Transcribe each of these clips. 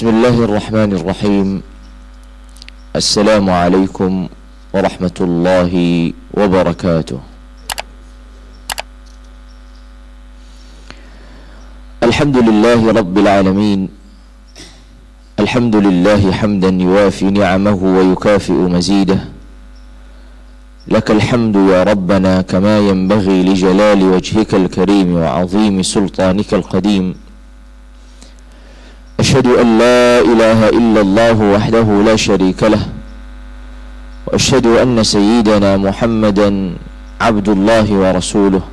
Bismillahirrahmanirrahim. Assalamualaikum warahmatullahi wabarakatuh. Alhamdulillahi rabbil alamin. Alhamdulillahi hamdan yuwafi ni'amahu wa yukafi'u mazidah. Lakal hamdu ya rabbana kama yanbaghi li jalali wajhikal karim wa 'azimi sultanikal qadim. أشهد أن لا إله إلا الله وحده لا شريك له وأشهد أن سيدنا محمدا عبد الله ورسوله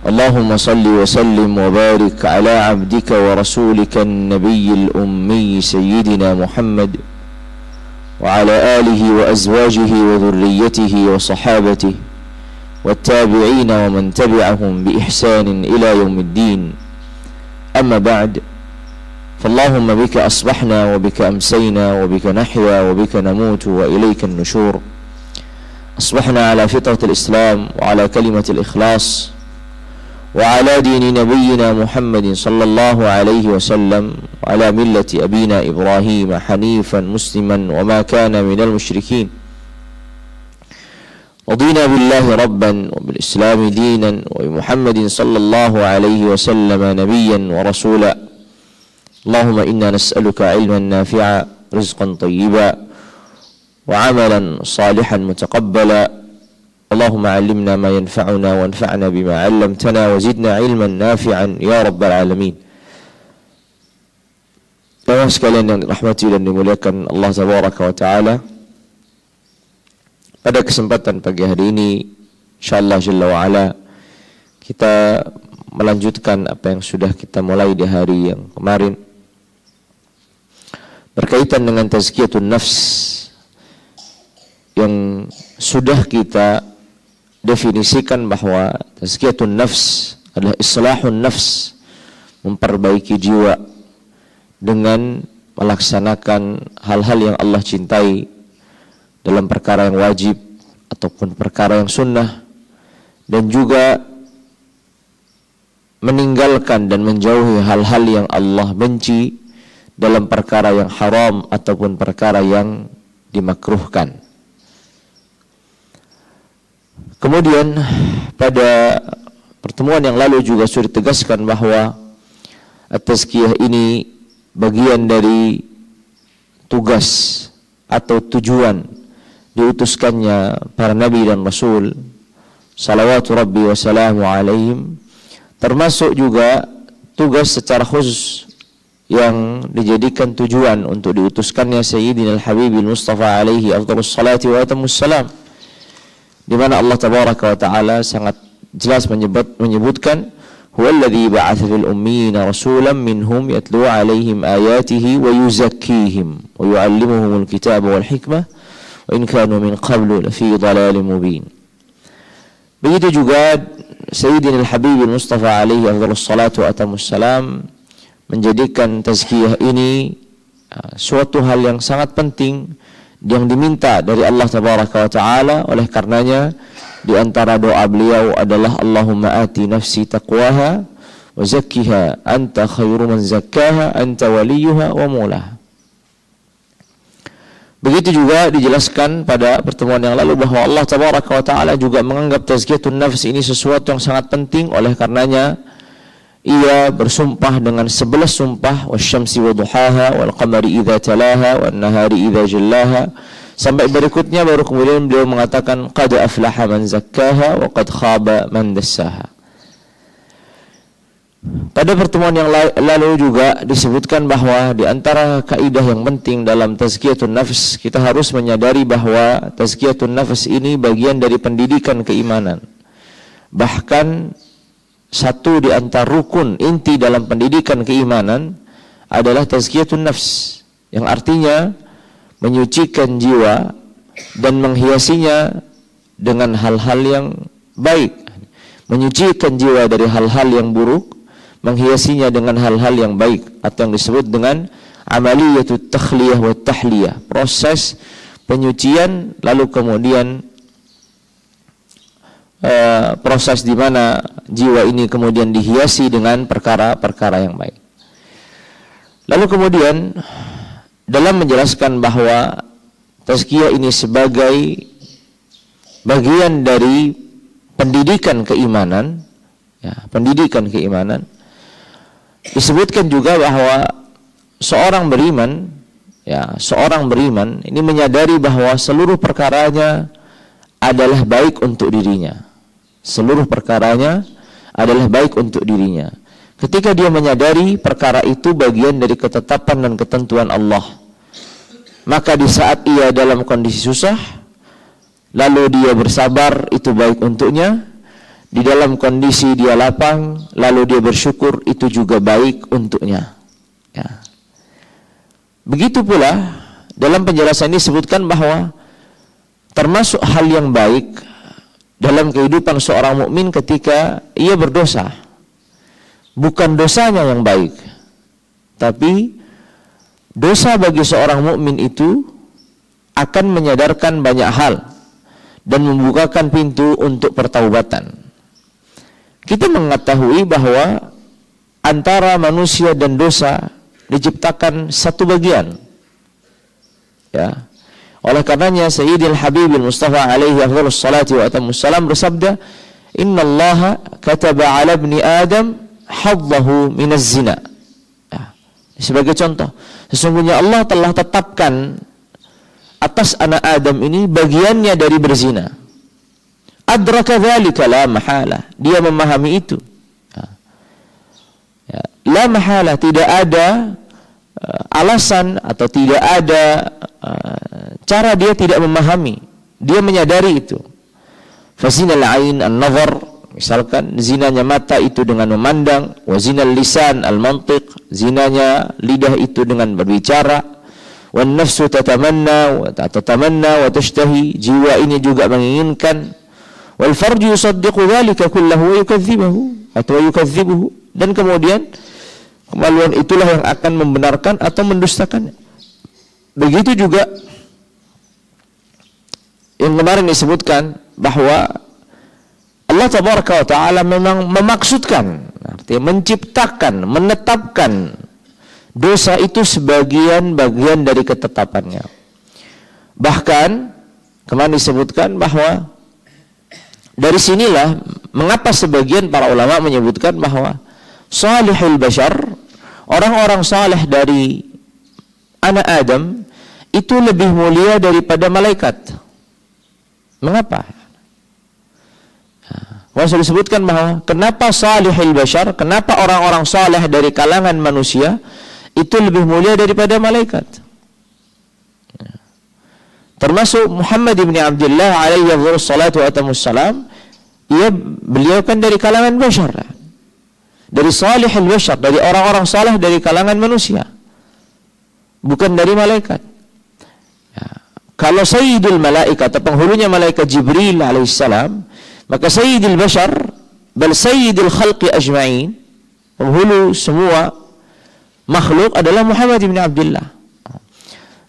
اللهم صل وسلم وبارك على عبدك ورسولك النبي الأمي سيدنا محمد وعلى آله وأزواجه وذريته وصحابته والتابعين ومن تبعهم بإحسان إلى يوم الدين. أما بعد، فاللهم بك أصبحنا وبك أمسينا وبك نحيا وبك نموت وإليك النشور. أصبحنا على فطرة الإسلام وعلى كلمة الإخلاص وعلى دين نبينا محمد صلى الله عليه وسلم وعلى ملة أبينا إبراهيم حنيفا مسلما وما كان من المشركين. رضينا بالله ربا وبالإسلام دينا وبمحمد صلى الله عليه وسلم نبيا ورسولا. اللهم إنا نسألك علما نافعا رزقا طيبا وعملا صالحا متقبلا. اللهم علمنا ما ينفعنا وانفعنا بما علمتنا وزدنا علما نافعا يا رب العالمين. Bapak sekalian yang dirahmati dan dimuliakan Allah Tabaraka wa Ta'ala, pada kesempatan pagi hari ini insyaallah Jalla wa Ala kita melanjutkan apa yang sudah kita mulai di hari yang kemarin berkaitan dengan tazkiyatun nafs yang sudah kita definisikan bahwa tazkiyatun nafs adalah islahun nafs, memperbaiki jiwa dengan melaksanakan hal-hal yang Allah cintai dalam perkara yang wajib ataupun perkara yang sunnah, dan juga meninggalkan dan menjauhi hal-hal yang Allah benci dalam perkara yang haram ataupun perkara yang dimakruhkan. Kemudian pada pertemuan yang lalu juga sudah ditegaskan bahwa at-tazkiyah ini bagian dari tugas atau tujuan diutuskannya para nabi dan rasul salawatu rabbi wa salamu alaihim, termasuk juga tugas secara khusus yang dijadikan tujuan untuk diutuskannya Sayyidina al-Habibil Mustafa alaihi afdhalus salati wa atamus salam, di mana Allah Tabaraka wa Ta'ala sangat jelas menyebutkan huwallazi ba'atha fil ummiyina rasulan minhum yatlu alaihim ayatihi wa yuzakkihim wa yu'allimuhumul kitaba wal hikmah wa in kanu min qablu lafi dhalalin mubin. Begitu juga Sayyidina al-Habibil Mustafa alaihi afdhalus salati wa atamus salam menjadikan tazkiyah ini suatu hal yang sangat penting yang diminta dari Allah Tabaraka wa Ta'ala. Oleh karenanya di antara doa beliau adalah Allahumma ati nafsi taqwaha wa zakkiha anta khairu man zakkaha anta waliyuha wa mulaha. Begitu juga dijelaskan pada pertemuan yang lalu bahwa Allah Tabaraka wa Ta'ala juga menganggap tazkiyatun nafs ini sesuatu yang sangat penting. Oleh karenanya ia bersumpah dengan 11 sumpah, wasyamsi waduhaha wal qamari idza talaha wan nahari idza jallaha, sampai berikutnya baru kemudian beliau mengatakan qad aflaha man zakkaha wa qad khaba man dassaha. Pada pertemuan yang lalu juga disebutkan bahwa di antara kaidah yang penting dalam tazkiyatun nafs, kita harus menyadari bahwa tazkiyatun nafs ini bagian dari pendidikan keimanan. Bahkan satu di antara rukun inti dalam pendidikan keimanan adalah tazkiyatun nafs, yang artinya menyucikan jiwa dan menghiasinya dengan hal-hal yang baik, menyucikan jiwa dari hal-hal yang buruk, menghiasinya dengan hal-hal yang baik, atau yang disebut dengan amaliyatut takhliyah wa tahliyah, proses penyucian lalu kemudian proses di mana jiwa ini kemudian dihiasi dengan perkara-perkara yang baik. Lalu kemudian dalam menjelaskan bahwa tazkiyah ini sebagai bagian dari pendidikan keimanan, ya, pendidikan keimanan, disebutkan juga bahwa seorang beriman, ya, seorang beriman ini menyadari bahwa seluruh perkaranya adalah baik untuk dirinya. Seluruh perkaranya adalah baik untuk dirinya. Ketika dia menyadari perkara itu bagian dari ketetapan dan ketentuan Allah, maka di saat ia dalam kondisi susah, lalu dia bersabar, itu baik untuknya. Di dalam kondisi dia lapang, lalu dia bersyukur, itu juga baik untuknya. Ya. Begitu pula dalam penjelasan ini disebutkan bahwa termasuk hal yang baik dalam kehidupan seorang mukmin ketika ia berdosa. Bukan dosanya yang baik, tapi dosa bagi seorang mukmin itu akan menyadarkan banyak hal dan membukakan pintu untuk pertaubatan. Kita mengetahui bahwa antara manusia dan dosa diciptakan satu bagian. Ya. Oleh karenanya Sayyidil Habibil Mustafa alaihi afdhalus salati wa atammus salam bersabda, "Innallaha kataba 'ala ibni Adam haddahu minaz zina." Ya. Sebagai contoh, sesungguhnya Allah telah tetapkan atas anak Adam ini bagiannya dari berzina. Adraka dzalika la mahala. Dia memahami itu. Ya. La mahala, tidak ada alasan atau tidak ada cara dia tidak memahami. Dia menyadari itu. Fazinal ain an-nazar, misalkan zinanya mata itu dengan memandang, wa zinal lisan al-mantiq, zinanya lidah itu dengan berbicara, wan nafsu tatamanna wa tashtahi, jiwa ini juga menginginkan, wal farju yusaddiqu dzalika kullahu wa yukadzibuhu atau yukadzibuhu, dan kemudian kemaluan itulah yang akan membenarkan atau mendustakannya. Begitu juga yang kemarin disebutkan bahwa Allah Tabaraka wa Ta'ala memang memaksudkan, artinya menciptakan, menetapkan dosa itu sebagian bagian dari ketetapannya. Bahkan kemarin disebutkan bahwa dari sinilah mengapa sebagian para ulama menyebutkan bahwa salihul bashar, orang-orang saleh dari anak Adam itu lebih mulia daripada malaikat. Mengapa? Sudah disebutkan bahwa kenapa salihul bashar, kenapa orang-orang saleh dari kalangan manusia itu lebih mulia daripada malaikat. Termasuk Muhammad ibn Abdullah alaihi wassalatu wassalam, beliau kan dari kalangan bashar, dari salihul bashar, dari orang-orang saleh dari kalangan manusia, bukan dari malaikat. Kalau sayyidul malaikat atau penghulunya malaikat Jibril alaihissalam, maka sayyidul bashar bal sayyidul khalqi ajma'in, penghulu semua makhluk adalah Muhammad bin Abdullah.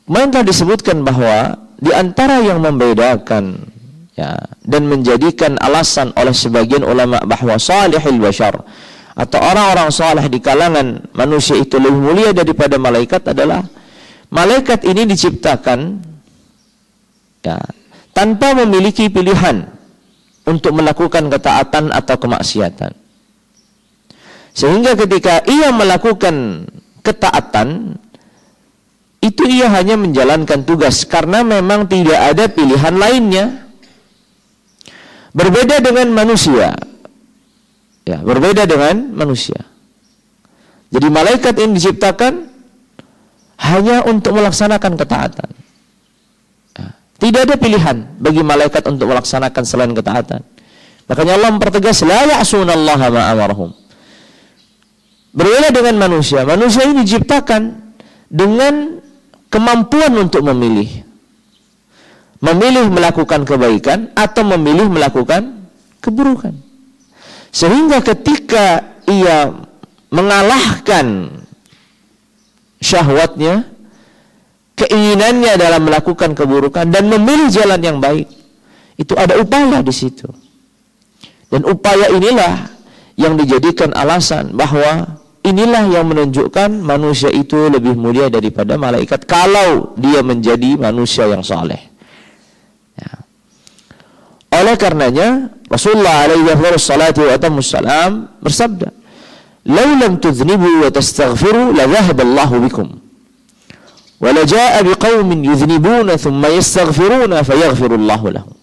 Kemarin telah disebutkan bahwa di antara yang membedakan, ya, dan menjadikan alasan oleh sebagian ulama bahwa salihul bashar atau orang-orang saleh di kalangan manusia itu lebih mulia daripada malaikat adalah malaikat ini diciptakan, ya, tanpa memiliki pilihan untuk melakukan ketaatan atau kemaksiatan. Sehingga ketika ia melakukan ketaatan, itu ia hanya menjalankan tugas karena memang tidak ada pilihan lainnya. Berbeda dengan manusia. Ya, berbeda dengan manusia. Jadi malaikat ini diciptakan hanya untuk melaksanakan ketaatan. Tidak ada pilihan bagi malaikat untuk melaksanakan selain ketaatan. Makanya Allah mempertegas, la ya'sunallaha ma amarahum. Berbeda dengan manusia. Manusia ini diciptakan dengan kemampuan untuk memilih. Memilih melakukan kebaikan atau memilih melakukan keburukan. Sehingga ketika ia mengalahkan syahwatnya, keinginannya dalam melakukan keburukan dan memilih jalan yang baik, itu ada upaya di situ. Dan upaya inilah yang dijadikan alasan bahwa inilah yang menunjukkan manusia itu lebih mulia daripada malaikat kalau dia menjadi manusia yang saleh. Ya. Oleh karenanya Rasulullah alaihi wasallam bersabda, "Lau lam tudhnibu wa tastaghfiru la dhahaba Allahu bikum. Wa la jaa'a biqaumin yudhnibuna thumma yastaghfiruna fayaghfiru Allahu lahum."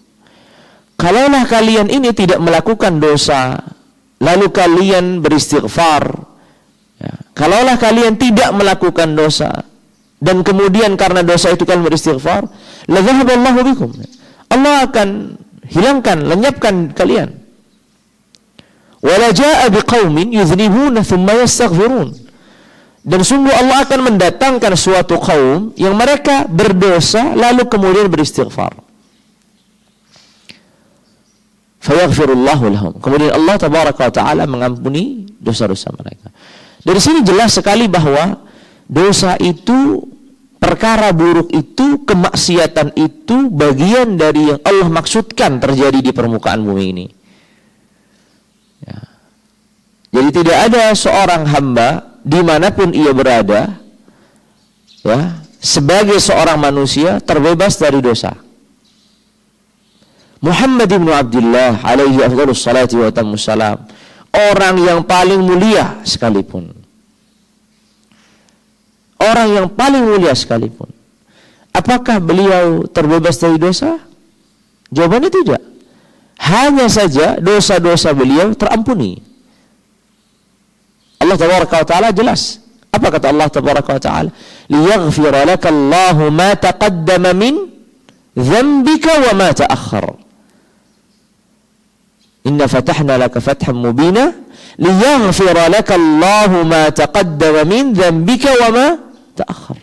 Kalaulah kalian ini tidak melakukan dosa, lalu kalian beristighfar, ya, kalaulah kalian tidak melakukan dosa dan kemudian karena dosa itu kalian beristighfar, la dhahaba Allahu bikum. Allah akan hilangkan, lenyapkan kalian. Wala jaa'a biqaumin yudhnibuna thumma yastaghfirun. Dan sungguh Allah akan mendatangkan suatu kaum yang mereka berdosa lalu kemudian beristighfar. Fayaghfirullahu lahum. Kemudian Allah tabaraka wa taala mengampuni dosa-dosa mereka. Dari sini jelas sekali bahwa dosa itu, perkara buruk itu, kemaksiatan itu bagian dari yang Allah maksudkan terjadi di permukaan bumi ini. Ya. Jadi tidak ada seorang hamba dimanapun ia berada, ya, sebagai seorang manusia terbebas dari dosa. Muhammad bin Abdullah alaihi afdhalus salati wa tamus salam, orang yang paling mulia sekalipun, orang yang paling mulia sekalipun, apakah beliau terbebas dari dosa? Jawabannya tidak. Hanya saja dosa-dosa beliau terampuni. Allah tabaraka wa taala jelas. Apa kata Allah tabaraka wa taala? "Liyaghfira laka Allahu ma taqaddama min dzambika wa ma ta'akhkhar." Inna fatahna laka fathan mubina liyaghfira laka Allahu ma taqaddama min dzambika wa ma ta'akhkhar.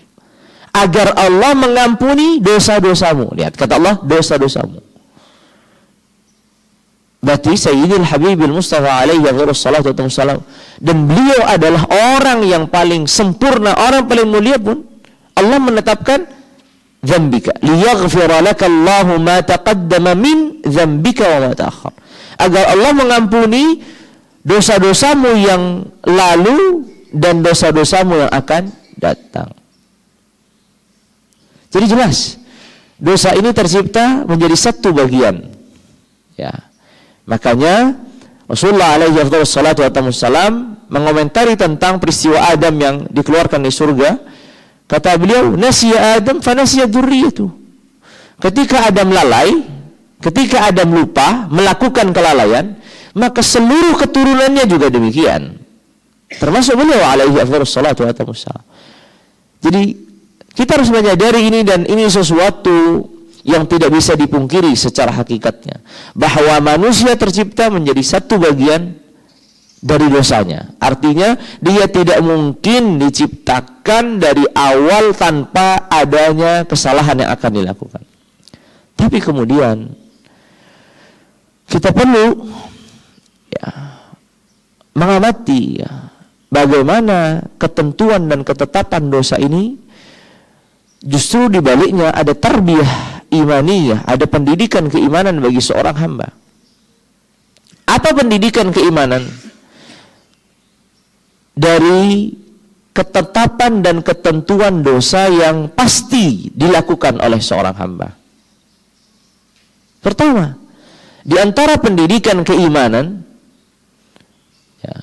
Agar Allah mengampuni dosa-dosamu. Lihat kata Allah, dosa-dosamu. Berarti Sayyidil Habibil Mustafa alaihi wassalatu wassalam, dan beliau adalah orang yang paling sempurna, orang paling mulia pun Allah menetapkan dzambika liyaghfira laka Allahu ma taqaddama min dzambika wa ma ta'akhkhar. Agar Allah mengampuni dosa-dosamu yang lalu dan dosa-dosamu yang akan datang. Jadi jelas dosa ini tercipta menjadi satu bagian. Ya. Makanya Rasulullah alaihi wasallam mengomentari tentang peristiwa Adam yang dikeluarkan dari surga. Kata beliau, "Nasiya Adam fa nasiya dzurriyyatu." Ketika Adam lalai, ketika Adam lupa melakukan kelalaian, maka seluruh keturunannya juga demikian. Termasuk beliau alaihi wassalam. Jadi kita harus menyadari ini, dan ini sesuatu yang tidak bisa dipungkiri secara hakikatnya, bahwa manusia tercipta menjadi satu bagian dari dosanya. Artinya dia tidak mungkin diciptakan dari awal tanpa adanya kesalahan yang akan dilakukan. Tapi kemudian kita perlu, ya, mengamati, ya, bagaimana ketentuan dan ketetapan dosa ini. Justru di baliknya ada tarbiyah imaniyah, ada pendidikan keimanan bagi seorang hamba. Apa pendidikan keimanan? Dari ketetapan dan ketentuan dosa yang pasti dilakukan oleh seorang hamba. Pertama, di antara pendidikan keimanan, ya,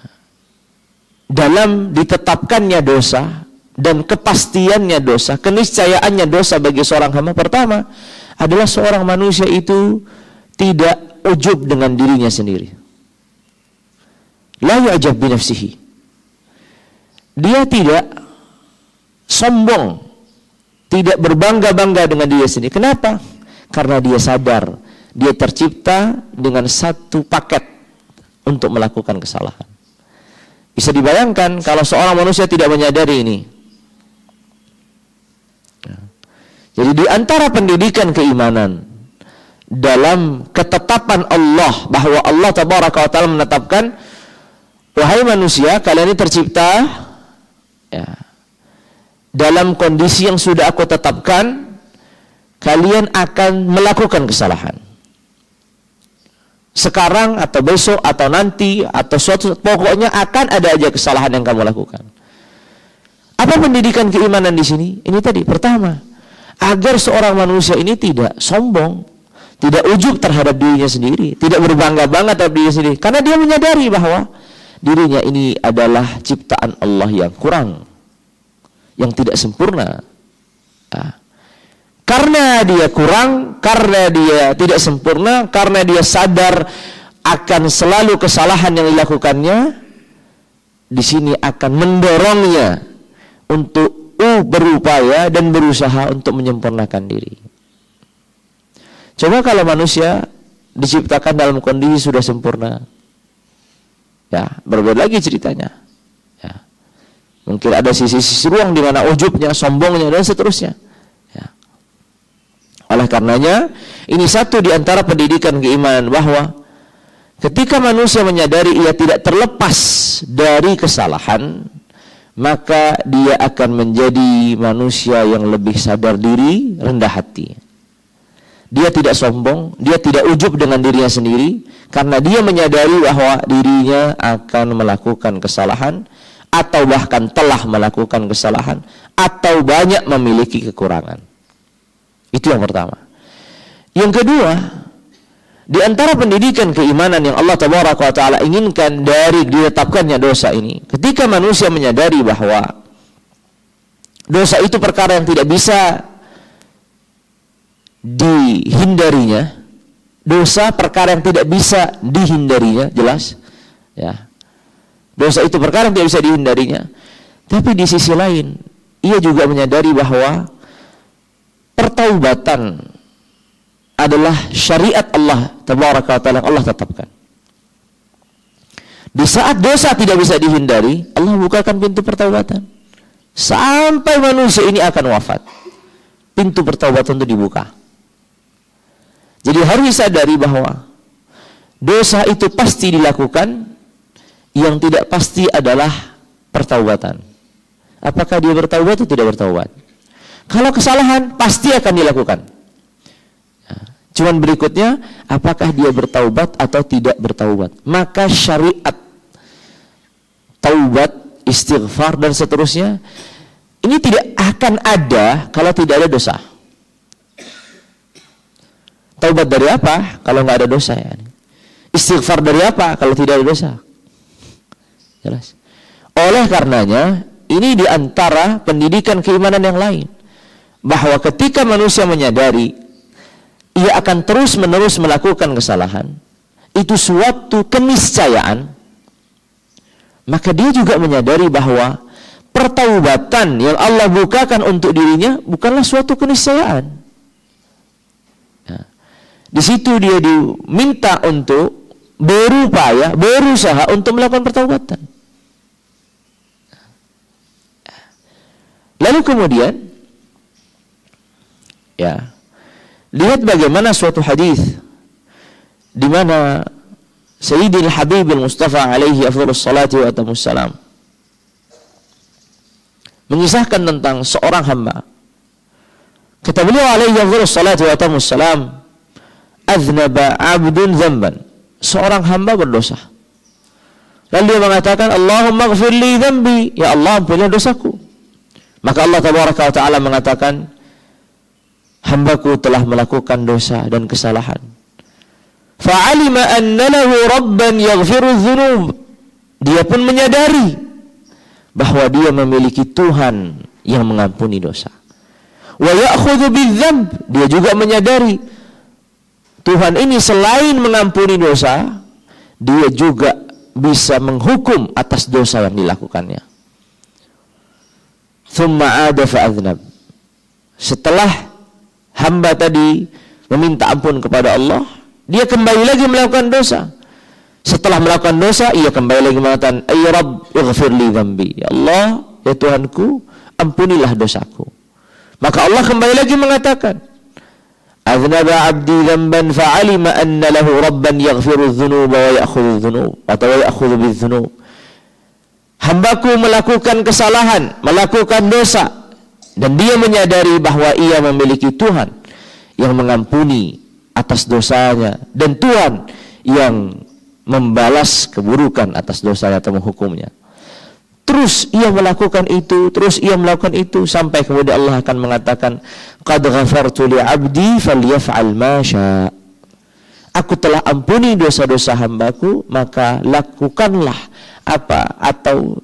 dalam ditetapkannya dosa dan kepastiannya dosa, keniscayaannya dosa bagi seorang hamba, pertama adalah seorang manusia itu tidak ujub dengan dirinya sendiri. La yu'jab bi nafsihi. Dia tidak sombong, tidak berbangga-bangga dengan dirinya sendiri. Kenapa? Karena dia sadar dia tercipta dengan satu paket untuk melakukan kesalahan. Bisa dibayangkan kalau seorang manusia tidak menyadari ini. Jadi di antara pendidikan keimanan dalam ketetapan Allah, bahwa Allah tabaraka wa ta'ala menetapkan, wahai manusia, kalian ini tercipta, ya, dalam kondisi yang sudah aku tetapkan, kalian akan melakukan kesalahan. sekarang atau besok atau nanti atau suatu, pokoknya akan ada aja kesalahan yang kamu lakukan. Apa pendidikan keimanan di sini? Ini tadi pertama, agar seorang manusia ini tidak sombong, tidak ujub terhadap dirinya sendiri, tidak berbangga-bangga terhadap dirinya sendiri, karena dia menyadari bahwa dirinya ini adalah ciptaan Allah yang kurang, yang tidak sempurna. Nah, karena dia kurang, karena dia tidak sempurna, karena dia sadar akan selalu kesalahan yang dilakukannya, di sini akan mendorongnya untuk berupaya dan berusaha untuk menyempurnakan diri. Coba kalau manusia diciptakan dalam kondisi sudah sempurna, ya berbeda lagi ceritanya. Ya. Mungkin ada sisi-sisi ruang di mana ujubnya, sombongnya dan seterusnya. Ya. Oleh karenanya, ini satu di antara pendidikan keimanan, bahwa ketika manusia menyadari ia tidak terlepas dari kesalahan, maka dia akan menjadi manusia yang lebih sadar diri, rendah hati. Dia tidak sombong, dia tidak ujub dengan dirinya sendiri, karena dia menyadari bahwa dirinya akan melakukan kesalahan, atau bahkan telah melakukan kesalahan, atau banyak memiliki kekurangan. Itu yang pertama. Yang kedua, di antara pendidikan keimanan yang Allah Tabaraka wa Ta'ala inginkan dari ditetapkannya dosa ini, ketika manusia menyadari bahwa dosa itu perkara yang tidak bisa dihindarinya, dosa perkara yang tidak bisa dihindarinya, jelas ya, dosa itu perkara yang tidak bisa dihindarinya. Tapi di sisi lain, ia juga menyadari bahwa pertaubatan adalah syariat Allah Tabaraka wa Ta'ala yang Allah tetapkan. Di saat dosa tidak bisa dihindari, Allah bukakan pintu pertaubatan sampai manusia ini akan wafat. Pintu pertaubatan itu dibuka. Jadi harus disadari bahwa dosa itu pasti dilakukan, yang tidak pasti adalah pertaubatan. Apakah dia bertaubat atau tidak bertaubat? Kalau kesalahan pasti akan dilakukan. Cuman berikutnya, apakah dia bertaubat atau tidak bertaubat? Maka syariat taubat, istighfar dan seterusnya ini tidak akan ada kalau tidak ada dosa. Taubat dari apa kalau nggak ada dosa ya? Istighfar dari apa kalau tidak ada dosa? Jelas. Oleh karenanya, ini diantara pendidikan keimanan yang lain, bahwa ketika manusia menyadari ia akan terus-menerus melakukan kesalahan, itu suatu keniscayaan, maka dia juga menyadari bahwa pertaubatan yang Allah bukakan untuk dirinya bukanlah suatu keniscayaan. Nah, di situ dia diminta untuk berupaya, berusaha untuk melakukan pertaubatan. Lalu kemudian, ya, lihat bagaimana suatu hadis di mana Sayyidil Habibul Mustafa alaihi afdhalus salati wa atamus salam mengisahkan tentang seorang hamba. Kata beliau alaihi afdhalus salati wa atamus salam, aznaba 'abdun dzamban, seorang hamba berdosa. Lalu dia mengatakan, Allahumma ighfir li dzambi, ya Allah ampunilah dosaku. Maka Allah Tabaraka wa Ta'ala mengatakan, hambaku telah melakukan dosa dan kesalahan. Fa'alima anna lahu rabban yaghfiru dzunub, dia pun menyadari bahwa dia memiliki Tuhan yang mengampuni dosa. Wa ya'khudhu bidzamb, dia juga menyadari Tuhan ini selain mengampuni dosa, dia juga bisa menghukum atas dosa yang dilakukannya. Thumma 'ada fa'adznab, setelah hamba tadi meminta ampun kepada Allah, dia kembali lagi melakukan dosa. Setelah melakukan dosa, ia kembali lagi mengatakan, ay Rabb ighfir li dzambi, ya Allah, ya Tuhanku, ampunilah dosaku. Maka Allah kembali lagi mengatakan, aznaba 'abdi dzamban fa'alima anna lahu rabban yaghfiru dzunuba wa ya'khudhu dzunub, atau ya'khudhu bidzunub. Hambaku melakukan kesalahan, melakukan dosa, dan dia menyadari bahwa ia memiliki Tuhan yang mengampuni atas dosanya, dan Tuhan yang membalas keburukan atas dosa atau menghukumnya. Terus ia melakukan itu, sampai kemudian Allah akan mengatakan, qad ghafartu li 'abdi falyaf'al ma syaa. Aku telah ampuni dosa-dosa hambaku, maka lakukanlah apa atau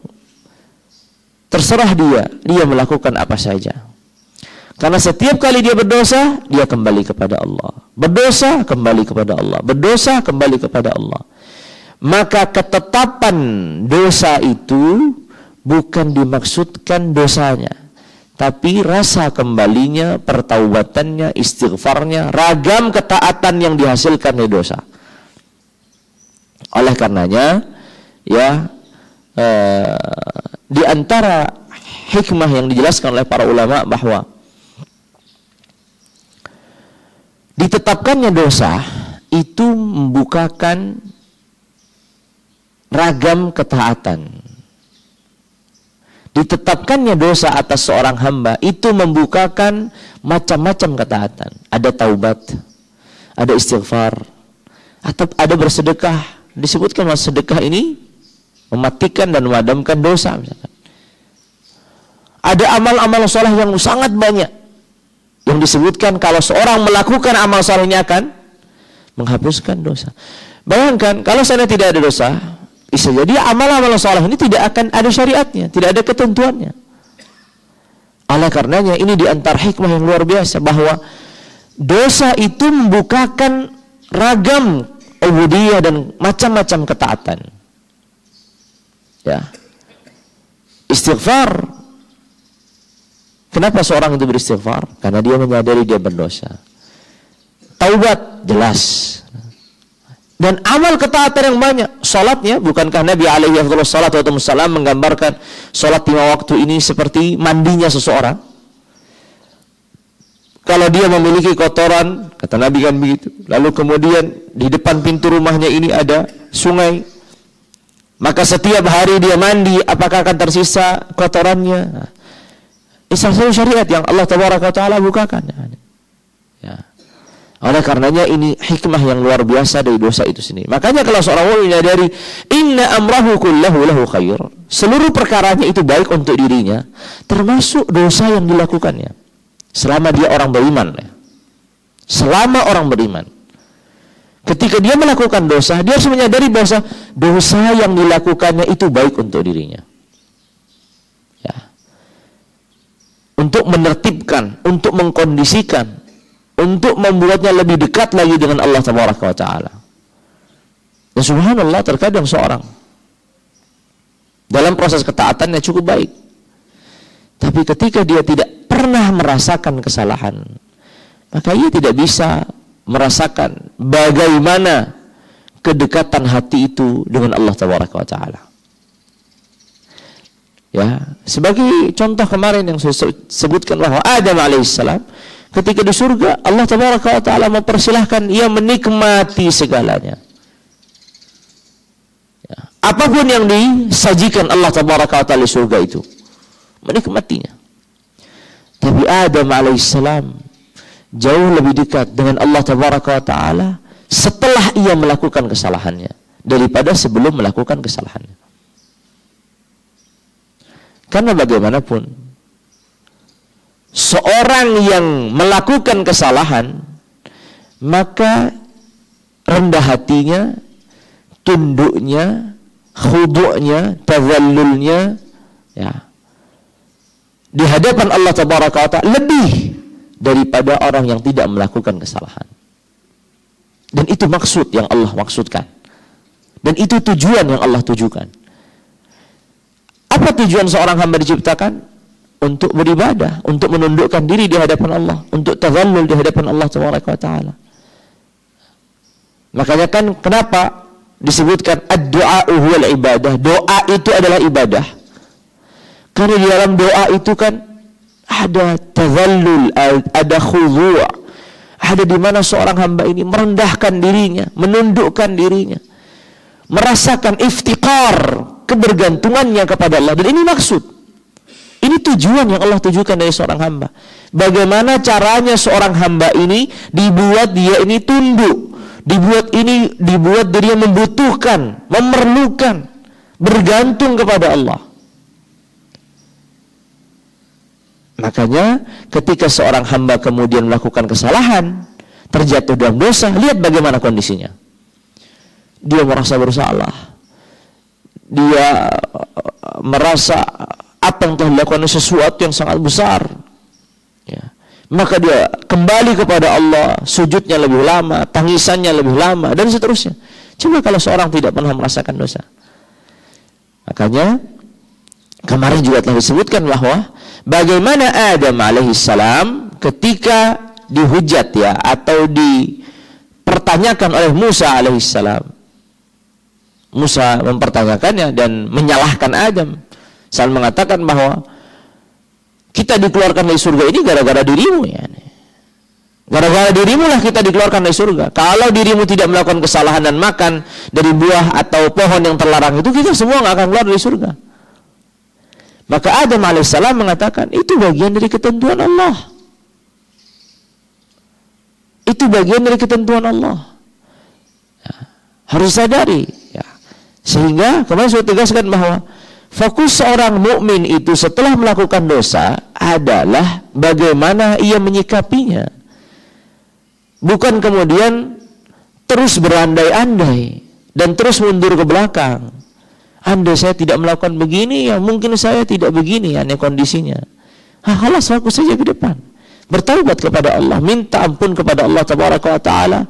terserah dia melakukan apa saja. Karena setiap kali dia berdosa, dia kembali kepada Allah. Berdosa, kembali kepada Allah. Berdosa, kembali kepada Allah. Maka ketetapan dosa itu bukan dimaksudkan dosanya, tapi rasa kembalinya, pertaubatannya, istighfarnya, ragam ketaatan yang dihasilkan dari dosa. Oleh karenanya, ya, di antara hikmah yang dijelaskan oleh para ulama bahwa ditetapkannya dosa itu membukakan ragam ketaatan. Ditetapkannya dosa atas seorang hamba itu membukakan macam-macam ketaatan. Ada taubat, ada istighfar, atau ada bersedekah. Disebutkan bahwa sedekah ini mematikan dan memadamkan dosa misalkan. Ada amal-amal soleh yang sangat banyak yang disebutkan kalau seorang melakukan amal solehnya akan menghapuskan dosa. Bayangkan kalau sana tidak ada dosa, bisa jadi amal-amal soleh ini tidak akan ada syariatnya, tidak ada ketentuannya. Oleh karenanya ini di antara hikmah yang luar biasa bahwa dosa itu membukakan ragam ubudiyah dan macam-macam ketaatan. Ya. Istighfar. Kenapa seorang itu beristighfar? Karena dia menyadari dia berdosa. Taubat, jelas. Dan amal ketaatan yang banyak. Salatnya, bukankah Nabi alaihi wasallam menggambarkan salat 5 waktu ini seperti mandinya seseorang? Kalau dia memiliki kotoran, kata Nabi kan begitu. Lalu kemudian di depan pintu rumahnya ini ada sungai. Maka setiap hari dia mandi, apakah akan tersisa kotorannya? Salah satu syariat yang Allah Tabaraka wa Ta'ala bukakan. Ya. Oleh karenanya ini hikmah yang luar biasa dari dosa itu sendiri. Makanya kalau seorang mukmin menyadari inna amrahu kullahu lahu khair, seluruh perkaranya itu baik untuk dirinya, termasuk dosa yang dilakukannya. Selama dia orang beriman. Selama orang beriman. Ketika dia melakukan dosa, dia harus menyadari bahwa dosa yang dilakukannya itu baik untuk dirinya. Untuk menertibkan, untuk mengkondisikan, untuk membuatnya lebih dekat lagi dengan Allah Tabaraka wa Ta'ala. Dan subhanallah terkadang seorang dalam proses ketaatannya cukup baik, tapi ketika dia tidak pernah merasakan kesalahan, maka ia tidak bisa merasakan bagaimana kedekatan hati itu dengan Allah Tabaraka wa Ta'ala. Ya, sebagai contoh kemarin yang saya sebutkan bahwa Adam alaihissalam ketika di surga Allah Tabaraka wa Ta'ala mempersilahkan ia menikmati segalanya. Ya, apapun yang disajikan Allah Tabaraka wa Ta'ala di surga itu menikmatinya. Tapi Adam alaihissalam jauh lebih dekat dengan Allah Tabaraka wa Ta'ala setelah ia melakukan kesalahannya daripada sebelum melakukan kesalahannya. Karena bagaimanapun seorang yang melakukan kesalahan, maka rendah hatinya, tunduknya, khudu'nya, tazallulnya, ya, di hadapan Allah Tabaraka wa Ta'ala lebih daripada orang yang tidak melakukan kesalahan. Dan itu maksud yang Allah maksudkan. Dan itu tujuan yang Allah tujukan. Apa tujuan seorang hamba diciptakan? Untuk beribadah, untuk menundukkan diri di hadapan Allah, untuk tazallul di hadapan Allah Tabaraka wa Ta'ala. Makanya kan kenapa disebutkan ad-du'a huwal ibadah? Doa itu adalah ibadah. Karena di dalam doa itu kan ada tazallul, ada khudhu', ada di mana seorang hamba ini merendahkan dirinya, menundukkan dirinya, merasakan iftiqar, kebergantungannya kepada Allah. Dan ini maksud, ini tujuan yang Allah tujukan dari seorang hamba. Bagaimana caranya seorang hamba ini dibuat dia ini tunduk, dibuat dirinya membutuhkan, memerlukan, bergantung kepada Allah. Makanya ketika seorang hamba kemudian melakukan kesalahan, terjatuh dalam dosa, lihat bagaimana kondisinya. Dia merasa bersalah. Dia merasa apa yang telah dilakukan sesuatu yang sangat besar. Ya. Maka dia kembali kepada Allah, sujudnya lebih lama, tangisannya lebih lama, dan seterusnya. Coba kalau seorang tidak pernah merasakan dosa. Makanya kemarin juga telah disebutkan bahwa bagaimana Adam alaihissalam ketika dihujat ya, atau dipertanyakan oleh Musa alaihissalam. Musa mempertanyakannya dan menyalahkan Adam. Saling mengatakan bahwa kita dikeluarkan dari surga ini gara-gara dirimu ya. Gara-gara dirimu lah kita dikeluarkan dari surga. Kalau dirimu tidak melakukan kesalahan dan makan dari buah atau pohon yang terlarang itu, kita semua nggak akan keluar dari surga. Maka Adam alaihissalam mengatakan, itu bagian dari ketentuan Allah. Itu bagian dari ketentuan Allah. Ya, harus sadari. Ya. Sehingga kemarin saya tegaskan bahwa fokus seorang mukmin itu setelah melakukan dosa adalah bagaimana ia menyikapinya. Bukan kemudian terus berandai-andai dan terus mundur ke belakang. Andai saya tidak melakukan begini, ya mungkin saya tidak begini, ya kondisinya. Halas, fokus saja ke depan. Bertaubat kepada Allah, minta ampun kepada Allah Tabaraka wa Ta'ala.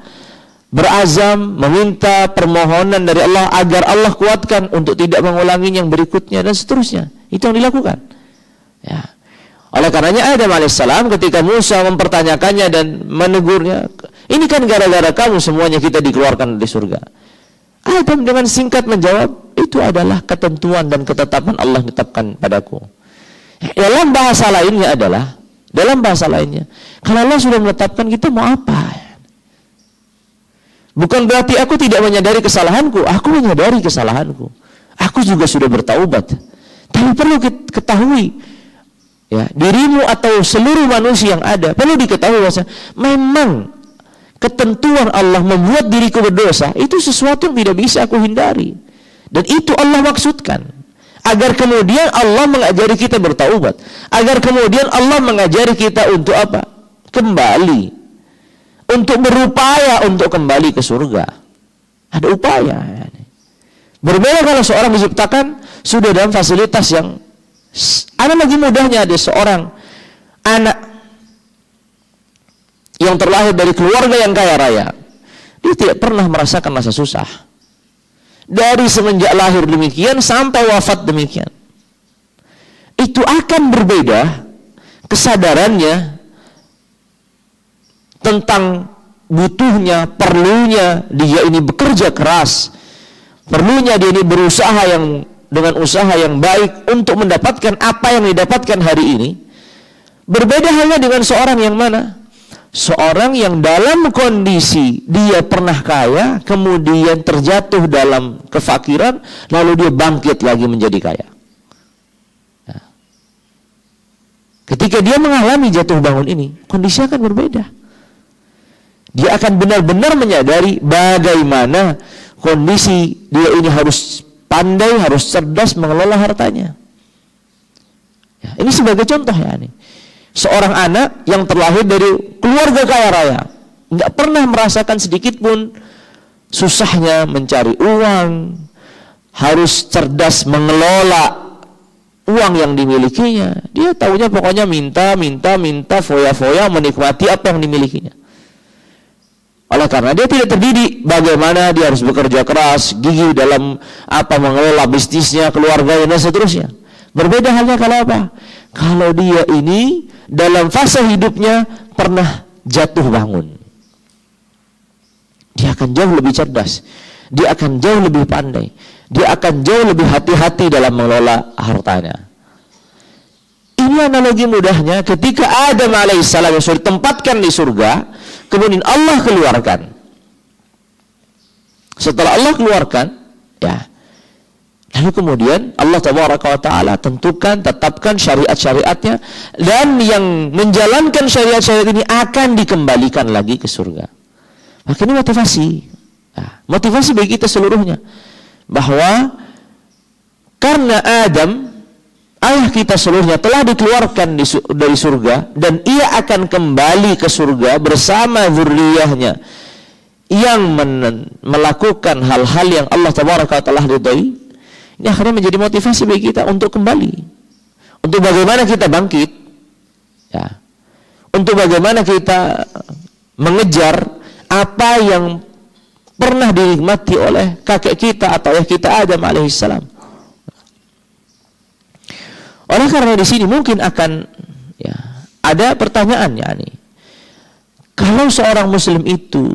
Berazam, meminta permohonan dari Allah agar Allah kuatkan untuk tidak mengulangi yang berikutnya dan seterusnya. Itu yang dilakukan. Ya. Oleh karenanya Adam alaihissalam ketika Musa mempertanyakannya dan menegurnya, ini kan gara-gara kamu semuanya kita dikeluarkan dari surga. Adam dengan singkat menjawab, itu adalah ketentuan dan ketetapan Allah tetapkan padaku. Dalam bahasa lainnya adalah, kalau Allah sudah menetapkan, kita mau apa? Bukan berarti aku tidak menyadari kesalahanku. Aku menyadari kesalahanku. Aku juga sudah bertaubat. Tapi perlu ketahui, ya, dirimu atau seluruh manusia yang ada perlu diketahui bahwa memang ketentuan Allah membuat diriku berdosa itu sesuatu yang tidak bisa aku hindari. Dan itu Allah maksudkan. Agar kemudian Allah mengajari kita bertaubat. Agar kemudian Allah mengajari kita untuk apa? Kembali. Untuk berupaya untuk kembali ke surga. Ada upaya. Berbeda kalau seorang diciptakan sudah dalam fasilitas yang ada lagi mudahnya. Ada seorang anak yang terlahir dari keluarga yang kaya raya. Dia tidak pernah merasakan masa susah. Dari semenjak lahir demikian sampai wafat demikian. Itu akan berbeda kesadarannya tentang butuhnya, perlunya dia ini bekerja keras, perlunya dia ini berusaha dengan usaha yang baik untuk mendapatkan apa yang didapatkan hari ini. Berbeda halnya dengan seorang yang mana? Seorang yang dalam kondisi dia pernah kaya, kemudian terjatuh dalam kefakiran, lalu dia bangkit lagi menjadi kaya. Nah, ketika dia mengalami jatuh bangun ini, kondisi akan berbeda. Dia akan benar-benar menyadari bagaimana kondisi dia ini harus pandai, harus cerdas mengelola hartanya. Ya, ini sebagai contoh ya nih. Seorang anak yang terlahir dari keluarga kaya raya, nggak pernah merasakan sedikit pun susahnya mencari uang, harus cerdas mengelola uang yang dimilikinya. Dia taunya pokoknya minta, foya-foya, menikmati apa yang dimilikinya. Oleh karena dia tidak terdidik bagaimana dia harus bekerja keras, gigih dalam apa mengelola bisnisnya, keluarganya dan seterusnya. Berbeda halnya kalau apa? Kalau dia ini dalam fase hidupnya pernah jatuh bangun. Dia akan jauh lebih cerdas. Dia akan jauh lebih pandai. Dia akan jauh lebih hati-hati dalam mengelola hartanya. Ini analogi mudahnya ketika Adam alaihissalam yang sudah ditempatkan di surga, kemudian Allah keluarkan. Setelah Allah keluarkan, ya, lalu kemudian Allah Tabaraka wa Ta'ala tentukan, tetapkan syariat-syariatnya, dan yang menjalankan syariat-syariat ini akan dikembalikan lagi ke surga. Maka ini motivasi. Nah, motivasi bagi kita seluruhnya. Bahwa karena Adam, ayah kita seluruhnya telah dikeluarkan dari surga, dan ia akan kembali ke surga bersama zuriyahnya yang melakukan hal-hal yang Allah Tabaraka wa Ta'ala ridai. Ini akhirnya menjadi motivasi bagi kita untuk kembali, untuk bagaimana kita bangkit, ya, untuk bagaimana kita mengejar apa yang pernah dinikmati oleh kakek kita atau ayah kita Adam alaihissalam. Oleh karena di sini mungkin akan ada pertanyaan, kalau seorang muslim itu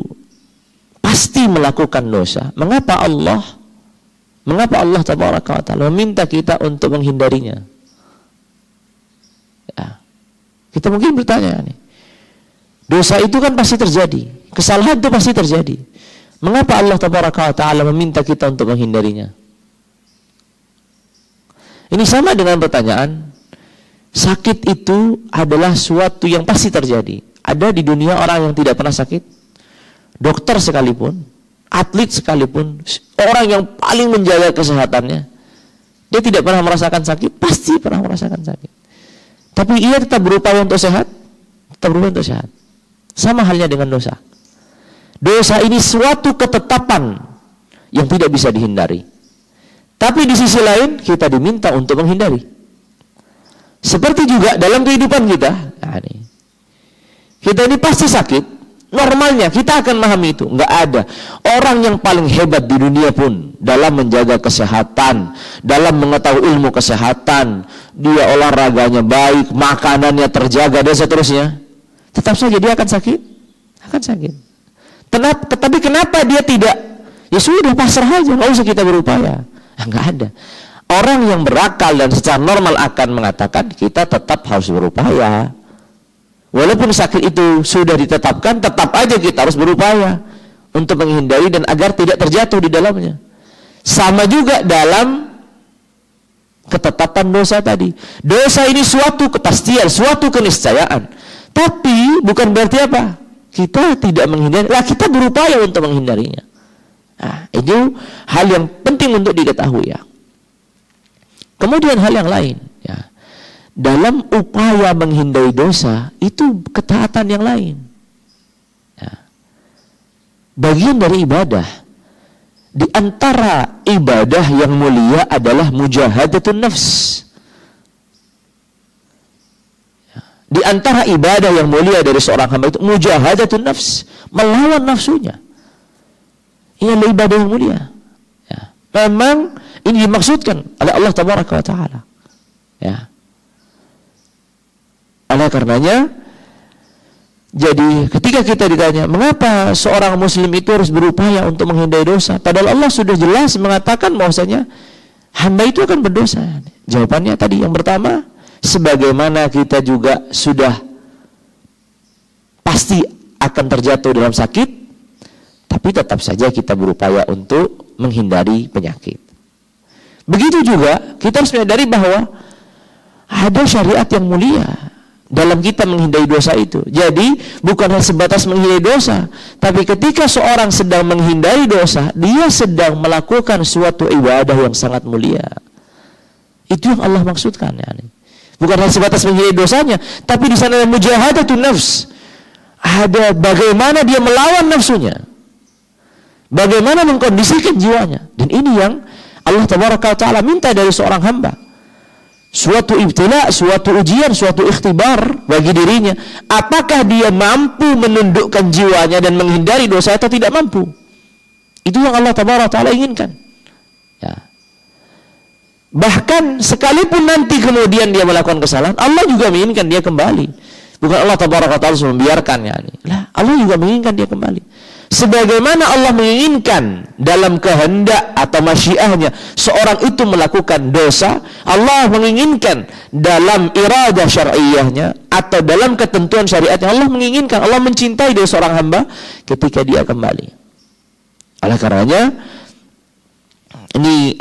pasti melakukan dosa, mengapa Allah Tabaraka wa Ta'ala meminta kita untuk menghindarinya? Kita mungkin bertanya, dosa itu kan pasti terjadi, kesalahan itu pasti terjadi. Mengapa Allah Tabaraka wa Ta'ala meminta kita untuk menghindarinya? Ini sama dengan pertanyaan, sakit itu adalah suatu yang pasti terjadi. Ada di dunia orang yang tidak pernah sakit, dokter sekalipun, atlet sekalipun, orang yang paling menjaga kesehatannya, dia tidak pernah merasakan sakit, pasti pernah merasakan sakit. Tapi ia tetap berupaya untuk sehat, tetap berupaya untuk sehat. Sama halnya dengan dosa. Dosa ini suatu ketetapan yang tidak bisa dihindari. Tapi di sisi lain kita diminta untuk menghindari. Seperti juga dalam kehidupan kita, kita ini pasti sakit. Normalnya kita akan memahami itu. Nggak ada orang yang paling hebat di dunia pun dalam menjaga kesehatan, dalam mengetahui ilmu kesehatan, dia olahraganya baik, makanannya terjaga dan seterusnya, tetap saja dia akan sakit. Akan sakit. Tapi kenapa dia tidak? Ya sudah, pasrah aja, nggak usah kita berupaya. Nggak ada. Orang yang berakal dan secara normal akan mengatakan kita tetap harus berupaya. Walaupun sakit itu sudah ditetapkan, tetap aja kita harus berupaya untuk menghindari dan agar tidak terjatuh di dalamnya. Sama juga dalam ketetapan dosa tadi. Dosa ini suatu kepastian, suatu keniscayaan. Tapi bukan berarti apa? Kita tidak menghindari, kita berupaya untuk menghindarinya. Nah, itu hal yang penting untuk diketahui, ya. Kemudian hal yang lain, ya. Dalam upaya menghindari dosa itu ketaatan yang lain, ya. Bagian dari ibadah. Di antara ibadah yang mulia adalah mujahadatun nafs. Di antara ibadah yang mulia dari seorang hamba itu mujahadatun nafs, melawan nafsunya. Ini adalah ibadah yang mulia, ya. Memang ini dimaksudkan oleh Allah Tabaraka wa Ta'ala, ya. Oleh karenanya, jadi ketika kita ditanya mengapa seorang muslim itu harus berupaya untuk menghindari dosa, padahal Allah sudah jelas mengatakan bahwasanya hamba itu akan berdosa. Jawabannya tadi yang pertama, sebagaimana kita juga sudah pasti akan terjatuh dalam sakit, tapi tetap saja kita berupaya untuk menghindari penyakit. Begitu juga kita harus menyadari bahwa ada syariat yang mulia dalam kita menghindari dosa itu. Jadi bukan hanya sebatas menghindari dosa, tapi ketika seorang sedang menghindari dosa, dia sedang melakukan suatu ibadah yang sangat mulia. Itu yang Allah maksudkan, ya. Bukan hanya sebatas menghindari dosanya, tapi di sana ada mujahadatun nafs. Ada bagaimana dia melawan nafsunya, bagaimana mengkondisikan jiwanya. Dan ini yang Allah Tabaraka wa Ta'ala minta dari seorang hamba. Suatu ibtila, suatu ujian, suatu ikhtibar bagi dirinya. Apakah dia mampu menundukkan jiwanya dan menghindari dosa atau tidak mampu? Itu yang Allah Tabaraka wa Ta'ala inginkan, ya. Bahkan sekalipun nanti kemudian dia melakukan kesalahan, Allah juga menginginkan dia kembali. Bukan Allah Tabaraka wa Ta'ala membiarkannya. Allah juga menginginkan dia kembali. Sebagaimana Allah menginginkan dalam kehendak atau masyiahnya seorang itu melakukan dosa, Allah menginginkan dalam iradah syar'iyahnya atau dalam ketentuan syariatnya, Allah menginginkan, Allah mencintai dari seorang hamba ketika dia kembali. Oleh karenanya ini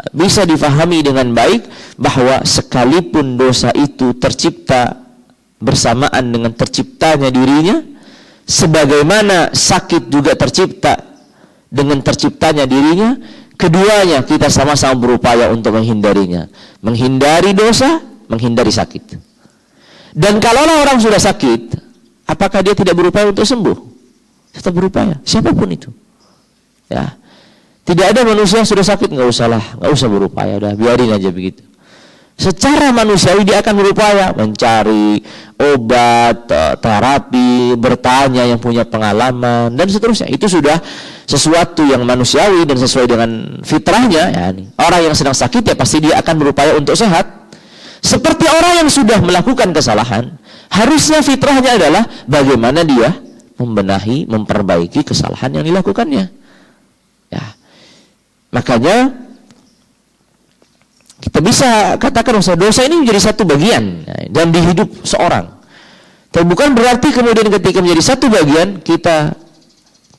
bisa difahami dengan baik bahwa sekalipun dosa itu tercipta bersamaan dengan terciptanya dirinya, sebagaimana sakit juga tercipta dengan terciptanya dirinya, keduanya kita sama-sama berupaya untuk menghindarinya. Menghindari dosa, menghindari sakit. Dan kalaulah orang sudah sakit, apakah dia tidak berupaya untuk sembuh? Tetap berupaya, siapapun itu. Ya. Tidak ada manusia yang sudah sakit, nggak usah berupaya, udah biarin aja begitu. Secara manusiawi dia akan berupaya mencari obat, terapi, bertanya yang punya pengalaman dan seterusnya. Itu sudah sesuatu yang manusiawi dan sesuai dengan fitrahnya. Ya, orang yang sedang sakit ya pasti dia akan berupaya untuk sehat. Seperti orang yang sudah melakukan kesalahan, harusnya fitrahnya adalah bagaimana dia membenahi, memperbaiki kesalahan yang dilakukannya. Ya, makanya kita bisa katakan dosa ini menjadi satu bagian dalam hidup seorang. Tapi bukan berarti kemudian ketika menjadi satu bagian kita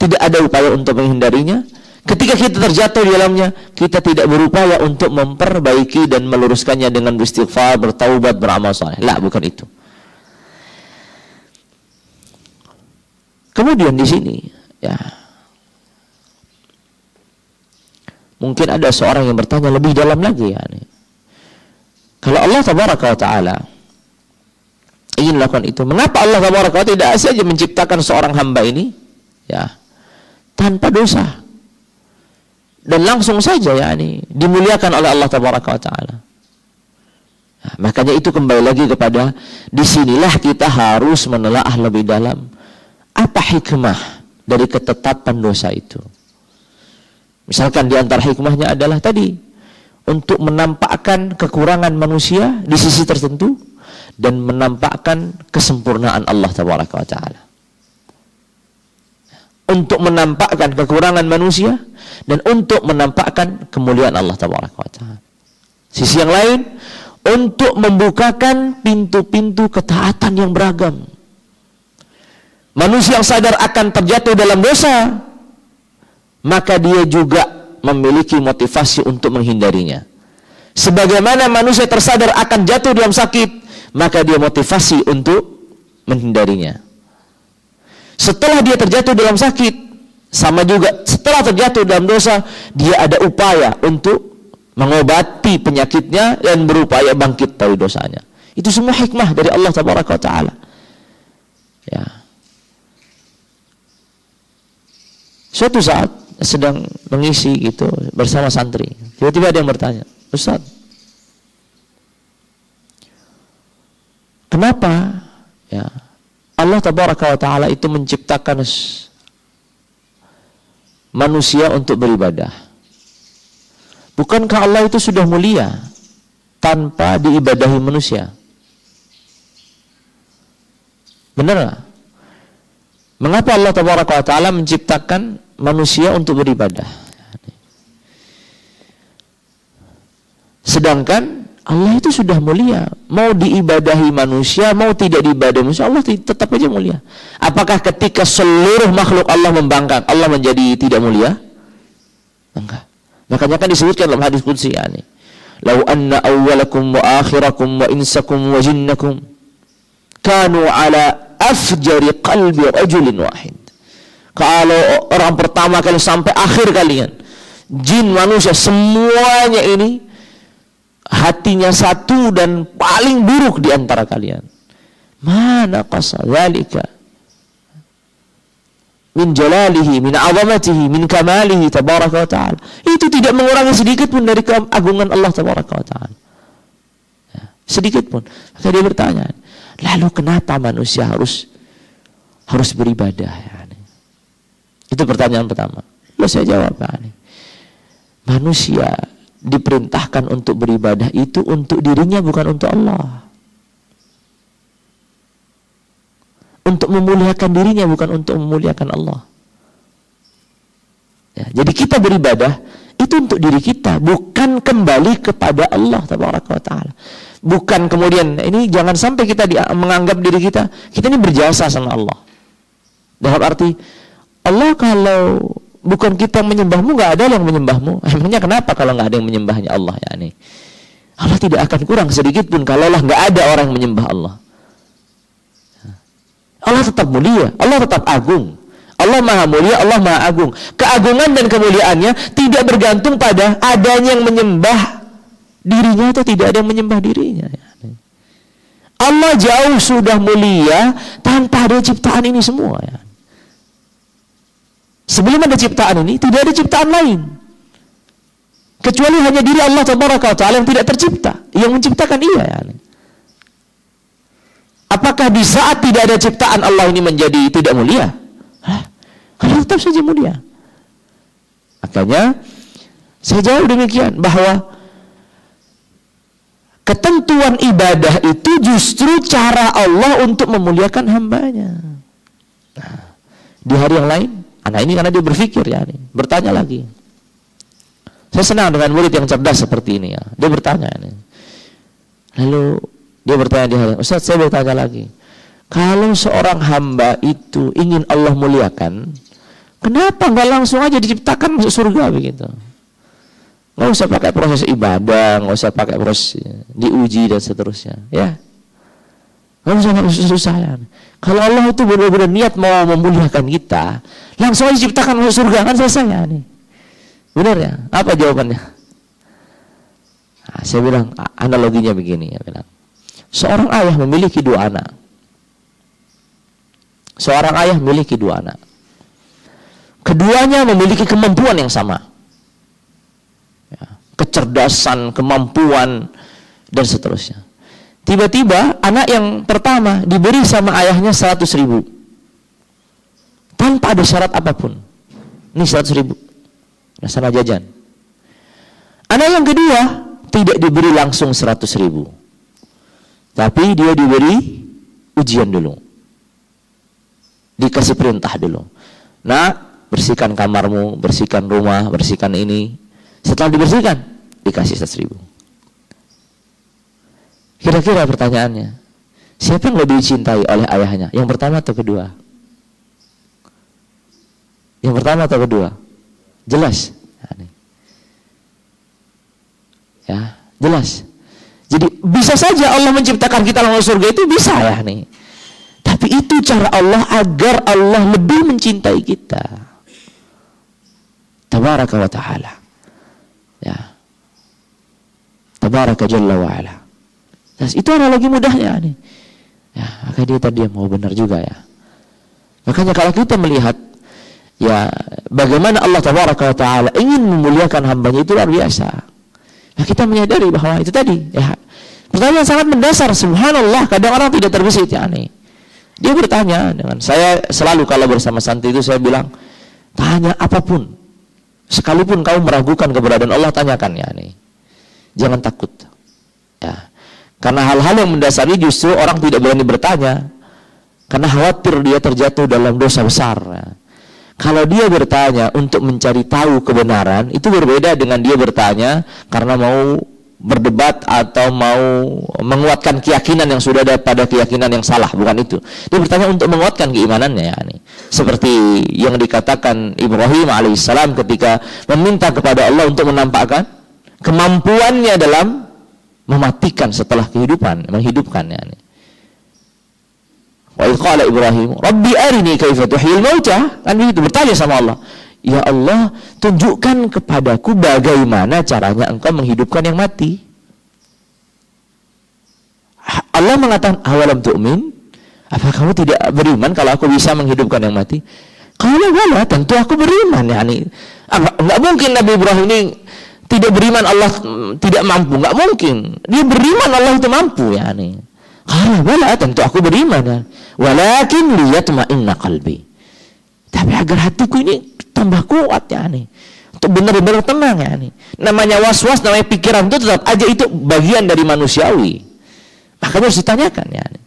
tidak ada upaya untuk menghindarinya. Ketika kita terjatuh di dalamnya, kita tidak berupaya untuk memperbaiki dan meluruskannya dengan beristighfar, bertaubat, beramal saleh. Lah, bukan itu. Kemudian di sini, ya, mungkin ada seorang yang bertanya lebih dalam lagi, ya. Kalau Allah Tabaraka wa Ta'ala ingin lakukan itu, mengapa Allah Tabaraka wa Ta'ala tidak saja menciptakan seorang hamba ini, ya, tanpa dosa dan langsung saja, ya, dimuliakan oleh Allah Tabaraka wa Ta'ala. Nah, makanya itu kembali lagi kepada disinilah kita harus menelaah lebih dalam apa hikmah dari ketetapan dosa itu. Misalkan di antara hikmahnya adalah tadi untuk menampakkan kekurangan manusia di sisi tertentu dan menampakkan kesempurnaan Allah Tabaraka wa Ta'ala. Untuk menampakkan kekurangan manusia dan untuk menampakkan kemuliaan Allah Tabaraka wa Ta'ala. Sisi yang lain, untuk membukakan pintu-pintu ketaatan yang beragam. Manusia yang sadar akan terjatuh dalam dosa, maka dia juga memiliki motivasi untuk menghindarinya. Sebagaimana manusia tersadar akan jatuh dalam sakit, maka dia motivasi untuk menghindarinya. Setelah dia terjatuh dalam sakit, sama juga setelah terjatuh dalam dosa, dia ada upaya untuk mengobati penyakitnya dan berupaya bangkit dari dosanya. Itu semua hikmah dari Allah Tabaraka wa Ta'ala. Ya. Suatu saat sedang mengisi gitu bersama santri, tiba-tiba ada yang bertanya, Ustaz, kenapa, ya, Allah Tabaraka wa Ta'ala itu menciptakan manusia untuk beribadah? Bukankah Allah itu sudah mulia tanpa diibadahi manusia? Benar? Mengapa Allah Tabaraka wa Ta'ala menciptakan manusia untuk beribadah? Sedangkan Allah itu sudah mulia. Mau diibadahi manusia, mau tidak diibadahi manusia, Allah tetap aja mulia. Apakah ketika seluruh makhluk Allah membangkang, Allah menjadi tidak mulia? Enggak. Makanya kan disebutkan dalam hadis qudsi, ya, lau anna awwalakum wa akhirakum wa insakum wa jinnakum kanu ala afjari qalbi rajulin wahid. Kalau orang pertama kali sampai akhir kalian, jin, manusia, semuanya ini hatinya satu dan paling buruk di antara kalian. Mana qasa dzalika min jalalihi, min 'azamatihi, min kamalihi tabaraka wa ta'ala. Itu tidak mengurangi sedikit pun dari keagungan Allah tabaraka wa ta'ala. Ya, sedikit pun. Maka dia bertanya, lalu kenapa manusia harus beribadah, ya? Itu pertanyaan pertama. Lalu saya jawab, manusia diperintahkan untuk beribadah itu untuk dirinya, bukan untuk Allah. Untuk memuliakan dirinya, bukan untuk memuliakan Allah. Ya, jadi kita beribadah itu untuk diri kita, bukan kembali kepada Allah Tabaraka wa Ta'ala. Bukan kemudian, ini jangan sampai kita menganggap diri kita ini berjasa sama Allah. Dalam arti, Allah kalau bukan kita menyembahmu, nggak ada yang menyembahmu. Emangnya kenapa kalau nggak ada yang menyembahnya Allah, ya nih? Allah tidak akan kurang sedikit pun kalaulah nggak ada orang yang menyembah Allah. Allah tetap mulia, Allah tetap agung. Allah maha mulia, Allah maha agung. Keagungan dan kemuliaannya tidak bergantung pada adanya yang menyembah dirinya atau tidak ada yang menyembah dirinya. Allah jauh sudah mulia tanpa ada ciptaan ini semua. Sebelum ada ciptaan ini, tidak ada ciptaan lain. Kecuali hanya diri Allah Tabaraka wa Ta'ala yang tidak tercipta, yang menciptakan ia. Apakah di saat tidak ada ciptaan Allah ini menjadi tidak mulia? Allah tetap saja mulia. Makanya saya jawab demikian, bahwa ketentuan ibadah itu justru cara Allah untuk memuliakan hambanya. Nah, di hari yang lain, anak ini karena dia berpikir bertanya lagi. Saya senang dengan murid yang cerdas seperti ini ya. Dia bertanya ini. Lalu dia bertanya di hari, Ustaz, saya bertanya lagi. Kalau seorang hamba itu ingin Allah muliakan, kenapa nggak langsung aja diciptakan masuk surga begitu? Nggak usah pakai proses ibadah, nggak usah pakai proses diuji dan seterusnya, ya. Nggak usah susah-susah ya. Kalau Allah itu benar-benar niat mau memuliakan kita, langsung aja diciptakan masuk surga, kan selesai ya nih. Benar ya? Apa jawabannya? Nah, saya bilang analoginya begini ya, bilang. Seorang ayah memiliki 2 anak. Seorang ayah memiliki 2 anak. Keduanya memiliki kemampuan yang sama. Ya, kecerdasan, kemampuan, dan seterusnya. Tiba-tiba anak yang pertama diberi sama ayahnya 100.000. Tanpa ada syarat apapun. Ini 100.000. Sana jajan. Anak yang kedua tidak diberi langsung 100.000, tapi dia diberi ujian dulu, dikasih perintah dulu. Nah, bersihkan kamarmu, bersihkan rumah, bersihkan ini. Setelah dibersihkan, dikasih 100.000. Kira-kira pertanyaannya, siapa yang lebih dicintai oleh ayahnya? Yang pertama atau kedua? Yang pertama atau kedua? Jelas. Ya, jelas. Jadi bisa saja Allah menciptakan kita langsung surga, itu bisa ya nih. Tapi itu cara Allah agar Allah lebih mencintai kita. Tabaraka wa ta'ala. Ya. Tabaraka jalla wa ala. Itu analogi mudahnya nih. Ya, maka dia tadi mau benar juga ya. Makanya kalau kita melihat ya bagaimana Allah Tabaraka wa Ta'ala ingin memuliakan hambanya, itu luar biasa. Nah, kita menyadari bahwa itu tadi ya, pertanyaan sangat mendasar. Subhanallah, kadang orang tidak terbesit ya nih. Dia bertanya dengan saya selalu kalau bersama santri itu saya bilang, tanya apapun, sekalipun kau meragukan keberadaan Allah, tanyakan ya nih. Jangan takut. Ya. Karena hal-hal yang mendasari justru orang tidak berani bertanya karena khawatir dia terjatuh dalam dosa besar. Ya. Kalau dia bertanya untuk mencari tahu kebenaran, itu berbeda dengan dia bertanya karena mau berdebat atau mau menguatkan keyakinan yang sudah ada pada keyakinan yang salah. Bukan itu. Dia bertanya untuk menguatkan keimanannya ya. Seperti yang dikatakan Ibrahim alaihissalam ketika meminta kepada Allah untuk menampakkan kemampuannya dalam mematikan setelah kehidupan, menghidupkan ya. Wa qala Ibrahim, Rabbi arini kaifa tuhyil mauta. Kan begitu, bertanya sama Allah. Ya Allah, tunjukkan kepadaku bagaimana caranya engkau menghidupkan yang mati. Allah mengatakan, awalam tu'min? Apa kamu tidak beriman kalau aku bisa menghidupkan yang mati? Kalau bala, tentu aku beriman ya. Enggak mungkin Nabi Ibrahim ini tidak beriman Allah tidak mampu, enggak mungkin. Dia beriman Allah itu mampu ya nih. Kalau bala, tentu aku beriman ya. Walakin liyatma'inna qalbi. Tapi agar hatiku ini tambah kuat ya nih. Untuk benar-benar tenang ya nih. Namanya was-was, namanya pikiran itu tetap aja itu bagian dari manusiawi. Makanya harus ditanyakan ya nih.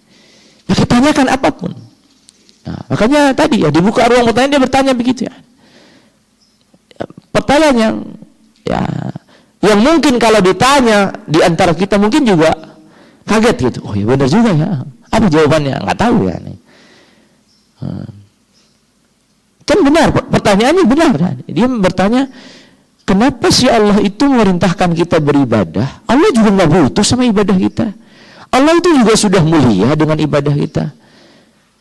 Maka tanyakan apapun. Nah, makanya tadi ya dibuka ruang pertanyaan, dia bertanya begitu ya. Pertanyaan yang mungkin kalau ditanya di antara kita mungkin juga kaget gitu. Oh ya benar juga ya. Apa jawabannya? Nggak tahu ya nih. Kan benar, pertanyaannya benar kan? Dia bertanya, kenapa sih Allah itu memerintahkan kita beribadah? Allah juga nggak butuh sama ibadah kita. Allah itu juga sudah mulia dengan ibadah kita.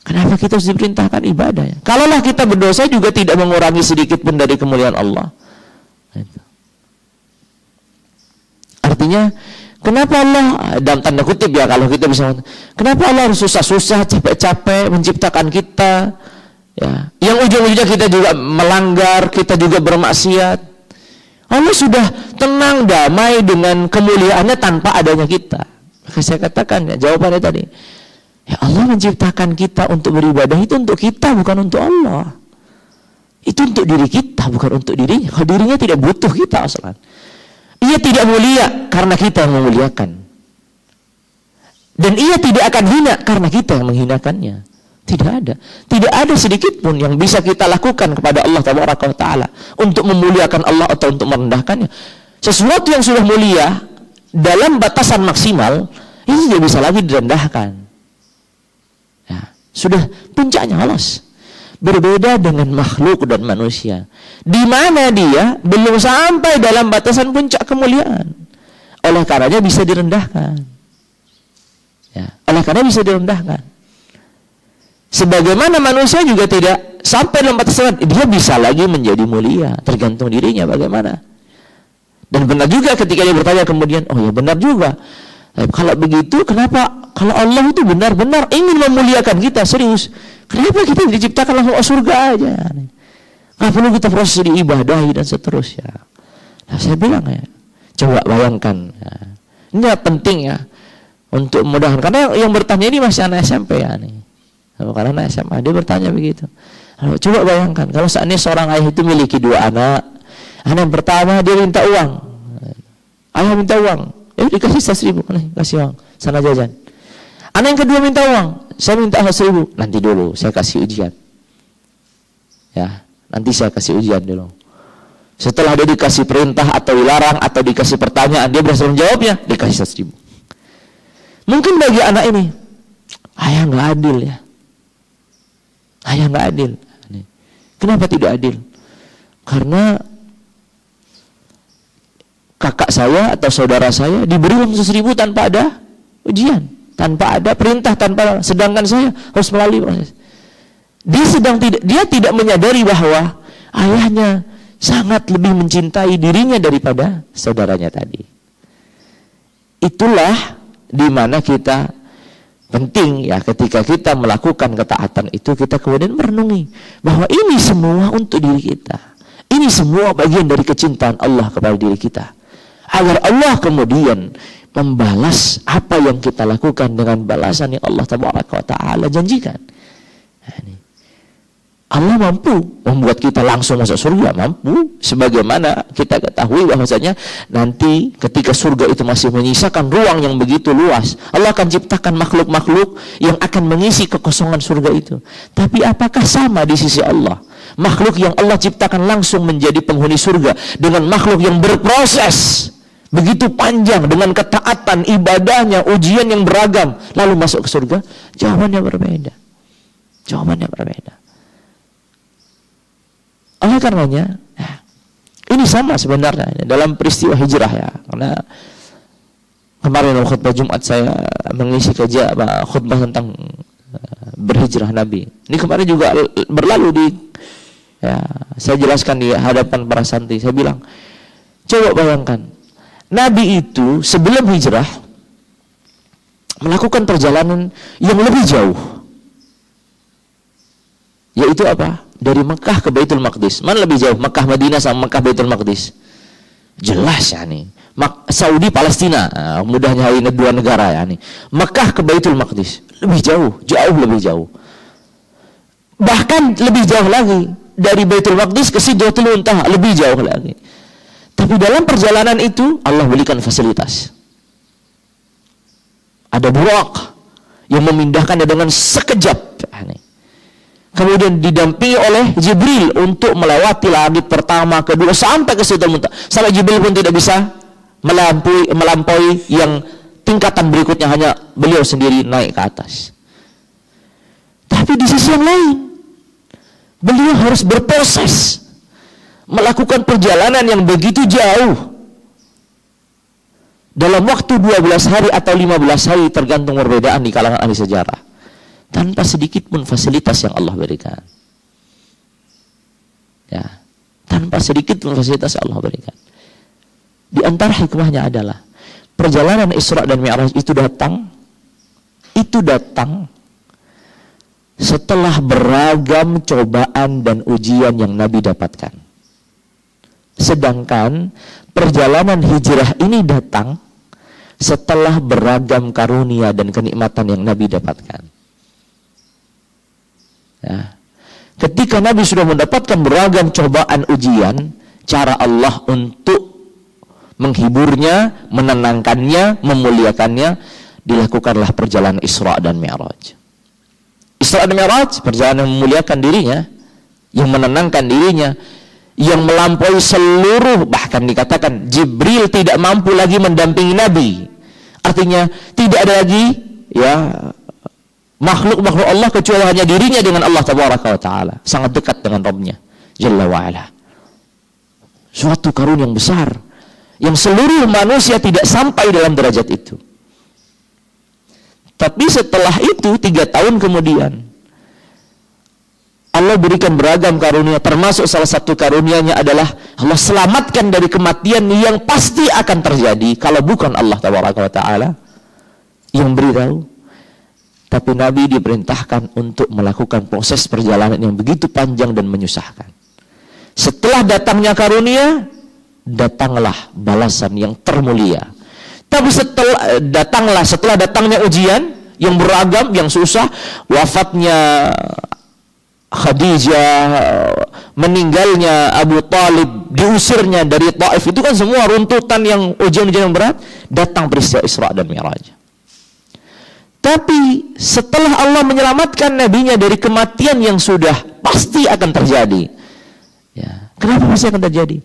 Kenapa kita harus diperintahkan ibadah ya? Kalaulah kita berdosa juga tidak mengurangi sedikit pun dari kemuliaan Allah. Artinya, kenapa Allah, dalam tanda kutip ya, kalau kita bisa, kenapa Allah harus susah-susah, capek-capek menciptakan kita, ya, yang ujung-ujungnya kita juga melanggar, kita juga bermaksiat. Allah sudah tenang, damai dengan kemuliaannya tanpa adanya kita. Maka saya katakan, ya, jawabannya tadi, ya Allah menciptakan kita untuk beribadah itu untuk kita, bukan untuk Allah. Itu untuk diri kita, bukan untuk dirinya. Kalau dirinya tidak butuh kita asalan. Ia tidak mulia karena kita yang memuliakan. Dan ia tidak akan hina karena kita yang menghinakannya. Tidak ada. Tidak ada sedikit pun yang bisa kita lakukan kepada Allah Taala untuk memuliakan Allah atau untuk merendahkannya. Sesuatu yang sudah mulia dalam batasan maksimal itu tidak bisa lagi direndahkan. Ya, sudah puncaknya lolos. Berbeda dengan makhluk dan manusia, di mana dia belum sampai dalam batasan puncak kemuliaan. Oleh karenanya bisa direndahkan. Ya, oleh karena bisa direndahkan. Sebagaimana manusia juga tidak sampai dalam batasan, dia bisa lagi menjadi mulia, tergantung dirinya bagaimana. Dan benar juga ketika dia bertanya kemudian, oh ya benar juga. Kalau begitu, kenapa kalau Allah itu benar-benar ingin memuliakan kita, serius, kenapa kita diciptakan langsung surga aja? Nggak perlu kita proses diibadahi dan seterusnya. Nah, saya bilang ya, coba bayangkan. Ya. Ini penting ya untuk memudahkan. Karena yang bertanya ini masih anak SMP ya nih. Karena anak SMA dia bertanya begitu. Lalu, coba bayangkan kalau saat ini seorang ayah itu memiliki 2 anak. Anak yang pertama dia minta uang. Ayah minta uang. Dikasih 100.000, nih kasih uang, sana jajan. Anak yang kedua minta uang, saya minta 100.000, nanti dulu, saya kasih ujian. Ya, nanti saya kasih ujian dulu. Setelah dia dikasih perintah atau dilarang atau dikasih pertanyaan, dia berhasil menjawabnya, dikasih 100.000. Mungkin bagi anak ini, ayah nggak adil ya. Ayah nggak adil. Kenapa tidak adil? Karena kakak saya atau saudara saya diberi uang 100.000 tanpa ada ujian, tanpa ada perintah, sedangkan saya harus melalui proses. Dia tidak menyadari bahwa ayahnya sangat lebih mencintai dirinya daripada saudaranya tadi. Itulah di mana kita penting ya, ketika kita melakukan ketaatan itu kita kemudian merenungi bahwa ini semua untuk diri kita. Ini semua bagian dari kecintaan Allah kepada diri kita. Agar Allah kemudian membalas apa yang kita lakukan dengan balasan yang Allah Taala janjikan. Allah mampu membuat kita langsung masuk surga, mampu. Sebagaimana kita ketahui bahwasanya nanti ketika surga itu masih menyisakan ruang yang begitu luas, Allah akan ciptakan makhluk-makhluk yang akan mengisi kekosongan surga itu. Tapi apakah sama di sisi Allah makhluk yang Allah ciptakan langsung menjadi penghuni surga dengan makhluk yang berproses begitu panjang dengan ketaatan, ibadahnya, ujian yang beragam, lalu masuk ke surga? Jawabannya berbeda. Jawabannya berbeda. Oleh karenanya, ini sama sebenarnya dalam peristiwa hijrah ya. Karena kemarin dalam khutbah Jumat saya mengisi khutbah tentang berhijrah Nabi. Ini kemarin juga berlalu di ya, saya jelaskan di hadapan para santri. Saya bilang, coba bayangkan, Nabi itu sebelum hijrah melakukan perjalanan yang lebih jauh. Yaitu apa? Dari Mekah ke Baitul Maqdis. Mana lebih jauh? Mekah Madinah sama Mekah Baitul Maqdis? Jelas ya nih. Saudi Palestina, mudahnya ini 2 negara ya nih. Mekah ke Baitul Maqdis lebih jauh, jauh lebih jauh. Bahkan lebih jauh lagi dari Baitul Maqdis ke Sidratul Muntaha, lebih jauh lagi. Tapi dalam perjalanan itu Allah berikan fasilitas. Ada burak yang memindahkannya dengan sekejap. Kemudian didampingi oleh Jibril untuk melewati langit pertama, kedua, sampai ke Sidratul Muntaha. Sampai Jibril pun tidak bisa melampaui yang tingkatan berikutnya, hanya beliau sendiri naik ke atas. Tapi di sisi yang lain, beliau harus berproses melakukan perjalanan yang begitu jauh dalam waktu 12 hari atau 15 hari, tergantung perbedaan di kalangan ahli sejarah. tanpa sedikit pun fasilitas yang Allah berikan. Ya, tanpa sedikit pun fasilitas yang Allah berikan. Di antara hikmahnya adalah perjalanan Isra dan Mi'raj itu datang setelah beragam cobaan dan ujian yang Nabi dapatkan. Sedangkan perjalanan hijrah ini datang setelah beragam karunia dan kenikmatan yang Nabi dapatkan. Ya. Ketika Nabi sudah mendapatkan beragam cobaan ujian, cara Allah untuk menghiburnya, menenangkannya, memuliakannya, dilakukanlah perjalanan Isra dan Mi'raj. Isra dan Mi'raj, perjalanan yang memuliakan dirinya, yang menenangkan dirinya, yang melampaui seluruh, bahkan dikatakan Jibril tidak mampu lagi mendampingi Nabi. Artinya tidak ada lagi ya makhluk-makhluk Allah kecuali hanya dirinya dengan Allah Tabaraka wa Ta'ala. Sangat dekat dengan Rabbnya Jalla wa Ala. Suatu karunia yang besar yang seluruh manusia tidak sampai dalam derajat itu. Tapi setelah itu 3 tahun kemudian Allah berikan beragam karunia, termasuk salah satu karunianya adalah Allah selamatkan dari kematian yang pasti akan terjadi kalau bukan Allah Tabaraka wa Ta'ala yang beritahu. Tapi Nabi diperintahkan untuk melakukan proses perjalanan yang begitu panjang dan menyusahkan. Setelah datangnya karunia, datanglah balasan yang termulia. Tapi setelah datangnya ujian yang beragam, yang susah, wafatnya Khadijah, meninggalnya Abu Talib, diusirnya dari Taif, itu kan semua runtutan yang ujian-ujian yang berat. Datang peristiwa Isra dan Mi'raj. Tapi setelah Allah menyelamatkan nabinya dari kematian yang sudah pasti akan terjadi, ya, kenapa pasti akan terjadi?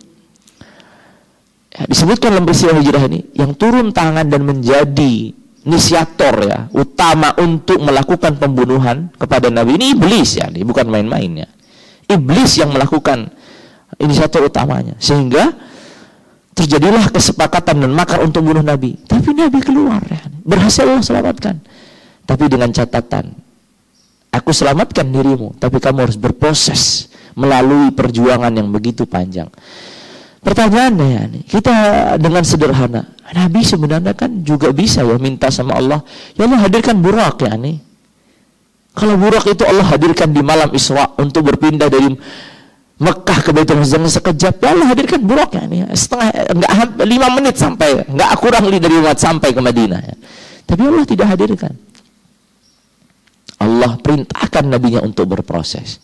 Ya, disebutkan dalam peristiwa hijrah ini, yang turun tangan dan menjadi inisiator ya utama untuk melakukan pembunuhan kepada Nabi ini iblis, ya, bukan main-mainnya. Iblis yang melakukan inisiator utamanya, sehingga terjadilah kesepakatan dan makar untuk bunuh Nabi. Tapi Nabi keluar, ya, berhasil Allah selamatkan. Tapi dengan catatan, aku selamatkan dirimu, tapi kamu harus berproses melalui perjuangan yang begitu panjang. Pertanyaannya ya, kita dengan sederhana, Nabi sebenarnya kan juga bisa ya minta sama Allah, ya Allah hadirkan Burak ya nih. Kalau Burak itu Allah hadirkan di malam Isra untuk berpindah dari Mekah ke Baitul Maqdis sekejap, ya Allah hadirkan Burak ya nih. Enggak 5 menit sampai, enggak kurang dari Mekah sampai ke Madinah ya. Tapi Allah tidak hadirkan. Allah perintahkan nabinya untuk berproses.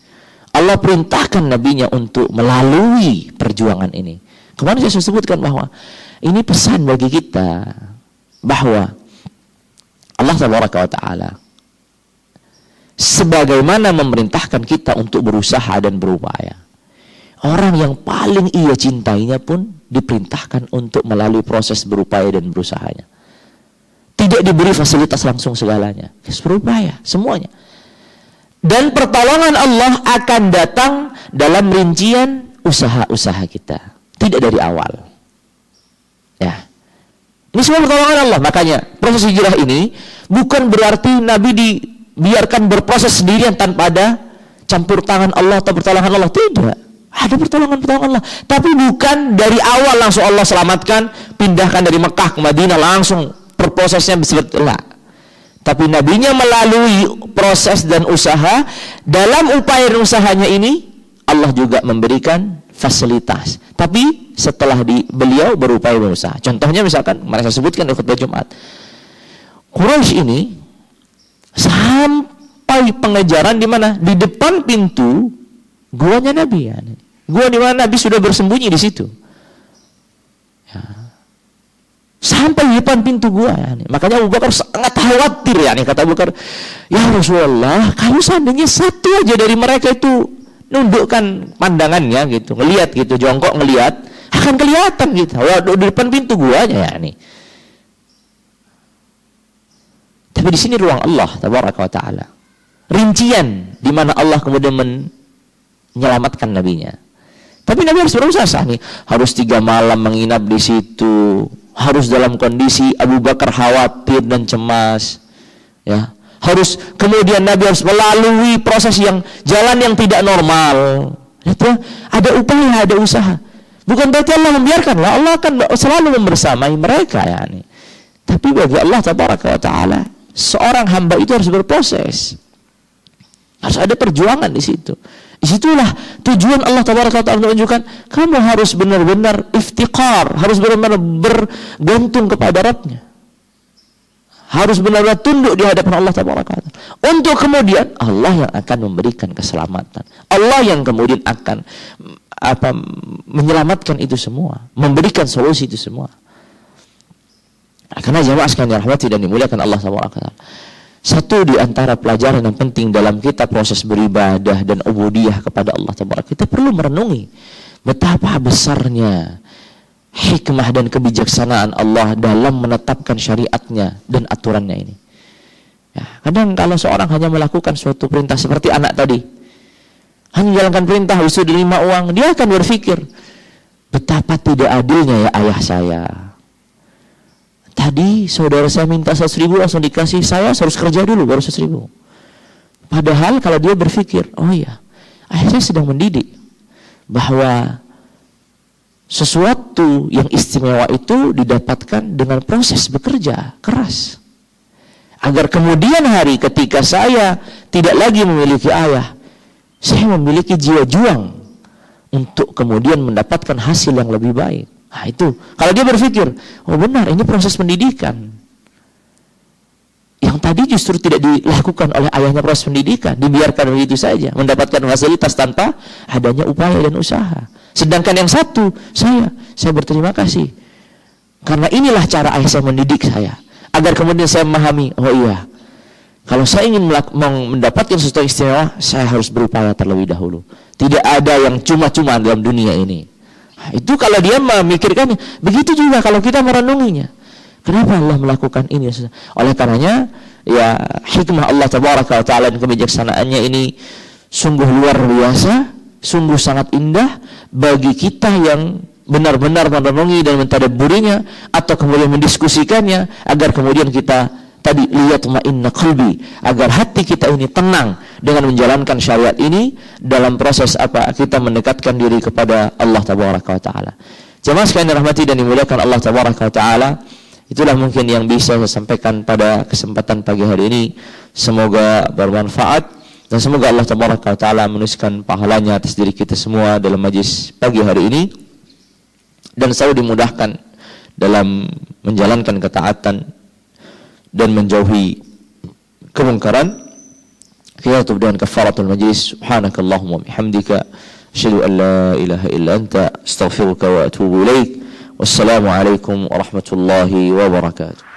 Allah perintahkan nabinya untuk melalui perjuangan ini. Kemarin saya sebutkan bahwa ini pesan bagi kita bahwa Allah Tabaraka wa Ta'ala sebagaimana memerintahkan kita untuk berusaha dan berupaya, orang yang paling ia cintainya pun diperintahkan untuk melalui proses berupaya dan berusahanya. Tidak diberi fasilitas langsung segalanya, berupaya semuanya. Dan pertolongan Allah akan datang dalam rincian usaha-usaha kita, tidak dari awal. Ya, ini semua pertolongan Allah. Makanya proses hijrah ini bukan berarti Nabi dibiarkan berproses sendirian tanpa ada campur tangan Allah atau pertolongan Allah. Tidak, ada pertolongan Allah. Tapi bukan dari awal langsung Allah selamatkan, pindahkan dari Mekah ke Madinah langsung berprosesnya seperti itu. Tapi nabinya melalui proses dan usaha. Dalam upaya dan usahanya ini Allah juga memberikan fasilitas. Tapi setelah beliau berupaya berusaha. Contohnya misalkan mereka sebutkan di khutbah Jumat, Quraisy ini sampai pengejaran di mana? Di depan pintu guanya Nabi ya. Gua di mana Nabi sudah bersembunyi di situ. Ya. Sampai di depan pintu gua ya. Makanya Abu Bakar sangat khawatir ya nih, kata Abu Bakar, ya Rasulullah, kalau seandainya satu aja dari mereka itu nundukkan pandangannya gitu, ngelihat gitu, jongkok ngelihat, akan kelihatan gitu. Waduh, di depan pintu guanya ya nih. Tapi di sini ruang Allah Tabaraka wa Ta'ala. Rincian di mana Allah kemudian menyelamatkan nabinya. Tapi Nabi harus berusaha nih, harus 3 malam menginap di situ. Harus dalam kondisi Abu Bakar khawatir dan cemas, ya. harus kemudian Nabi harus melalui proses yang jalan yang tidak normal. Itu ada upaya, ada usaha. Bukan berarti Allah membiarkan, Allah akan selalu membersamai mereka yani. Tapi bagi Allah tabaraka wa taala, seorang hamba itu harus berproses. Harus ada perjuangan di situ. Disitulah tujuan Allah tabaraka wa taala menunjukkan kamu harus benar-benar iftiqar, harus benar-benar bergantung kepada Rabbnya. Harus benar-benar tunduk di hadapan Allah tabaraka wa taala. Untuk kemudian Allah yang akan memberikan keselamatan. Allah yang kemudian akan menyelamatkan itu semua, memberikan solusi itu semua. Karena jamaah sekalian dirahmati dan dimuliakan Allah taala. Satu di antara pelajaran yang penting dalam kita proses beribadah dan ubudiyah kepada Allah taala, kita perlu merenungi betapa besarnya hikmah dan kebijaksanaan Allah dalam menetapkan syariatnya dan aturannya ini. Ya, kadang kalau seorang hanya melakukan suatu perintah seperti anak tadi, hanya menjalankan perintah, habis itu diterima uang, dia akan berpikir, betapa tidak adilnya ya ayah saya. Tadi saudara saya minta 100.000 langsung dikasih, saya harus kerja dulu baru 100.000. Padahal kalau dia berpikir, oh iya, ayah saya sedang mendidik bahwa sesuatu yang istimewa itu didapatkan dengan proses bekerja keras. Agar kemudian hari ketika saya tidak lagi memiliki ayah, saya memiliki jiwa juang untuk kemudian mendapatkan hasil yang lebih baik. Nah itu, kalau dia berpikir, oh benar ini proses pendidikan. Yang tadi justru tidak dilakukan oleh ayahnya proses pendidikan, dibiarkan begitu saja, mendapatkan fasilitas tanpa adanya upaya dan usaha. Sedangkan yang satu, saya berterima kasih. Karena inilah cara ayah saya mendidik saya. Agar kemudian saya memahami, oh iya, kalau saya ingin mendapatkan sesuatu istimewa, saya harus berupaya terlebih dahulu. Tidak ada yang cuma-cuma dalam dunia ini. Nah, itu kalau dia memikirkan, begitu juga kalau kita merenunginya. Kenapa Allah melakukan ini? Oleh karenanya, ya hikmah Allah tabaraka wa ta'ala dan kebijaksanaannya ini sungguh luar biasa, sungguh sangat indah bagi kita yang benar-benar merenungi dan mentadabburinya atau kemudian mendiskusikannya agar kemudian kita tadi lihat ma'inna qalbi, agar hati kita ini tenang dengan menjalankan syariat ini dalam proses kita mendekatkan diri kepada Allah tabaraka wa taala. Jemaah sekalian dirahmati dan dimuliakan Allah tabaraka wa taala, itulah mungkin yang bisa saya sampaikan pada kesempatan pagi hari ini. Semoga bermanfaat dan semoga Allah tabaraka wa taala menuliskan pahalanya atas diri kita semua dalam majlis pagi hari ini dan selalu dimudahkan dalam menjalankan ketaatan dan menjauhi kemungkaran. Kita tutup dengan kafaratul majlis. Subhanakallahumma bihamdika asyhadu an la ilaha illa anta astaghfiruka wa atubu ilaik. Wassalamu alaikum warahmatullahi wabarakatuh.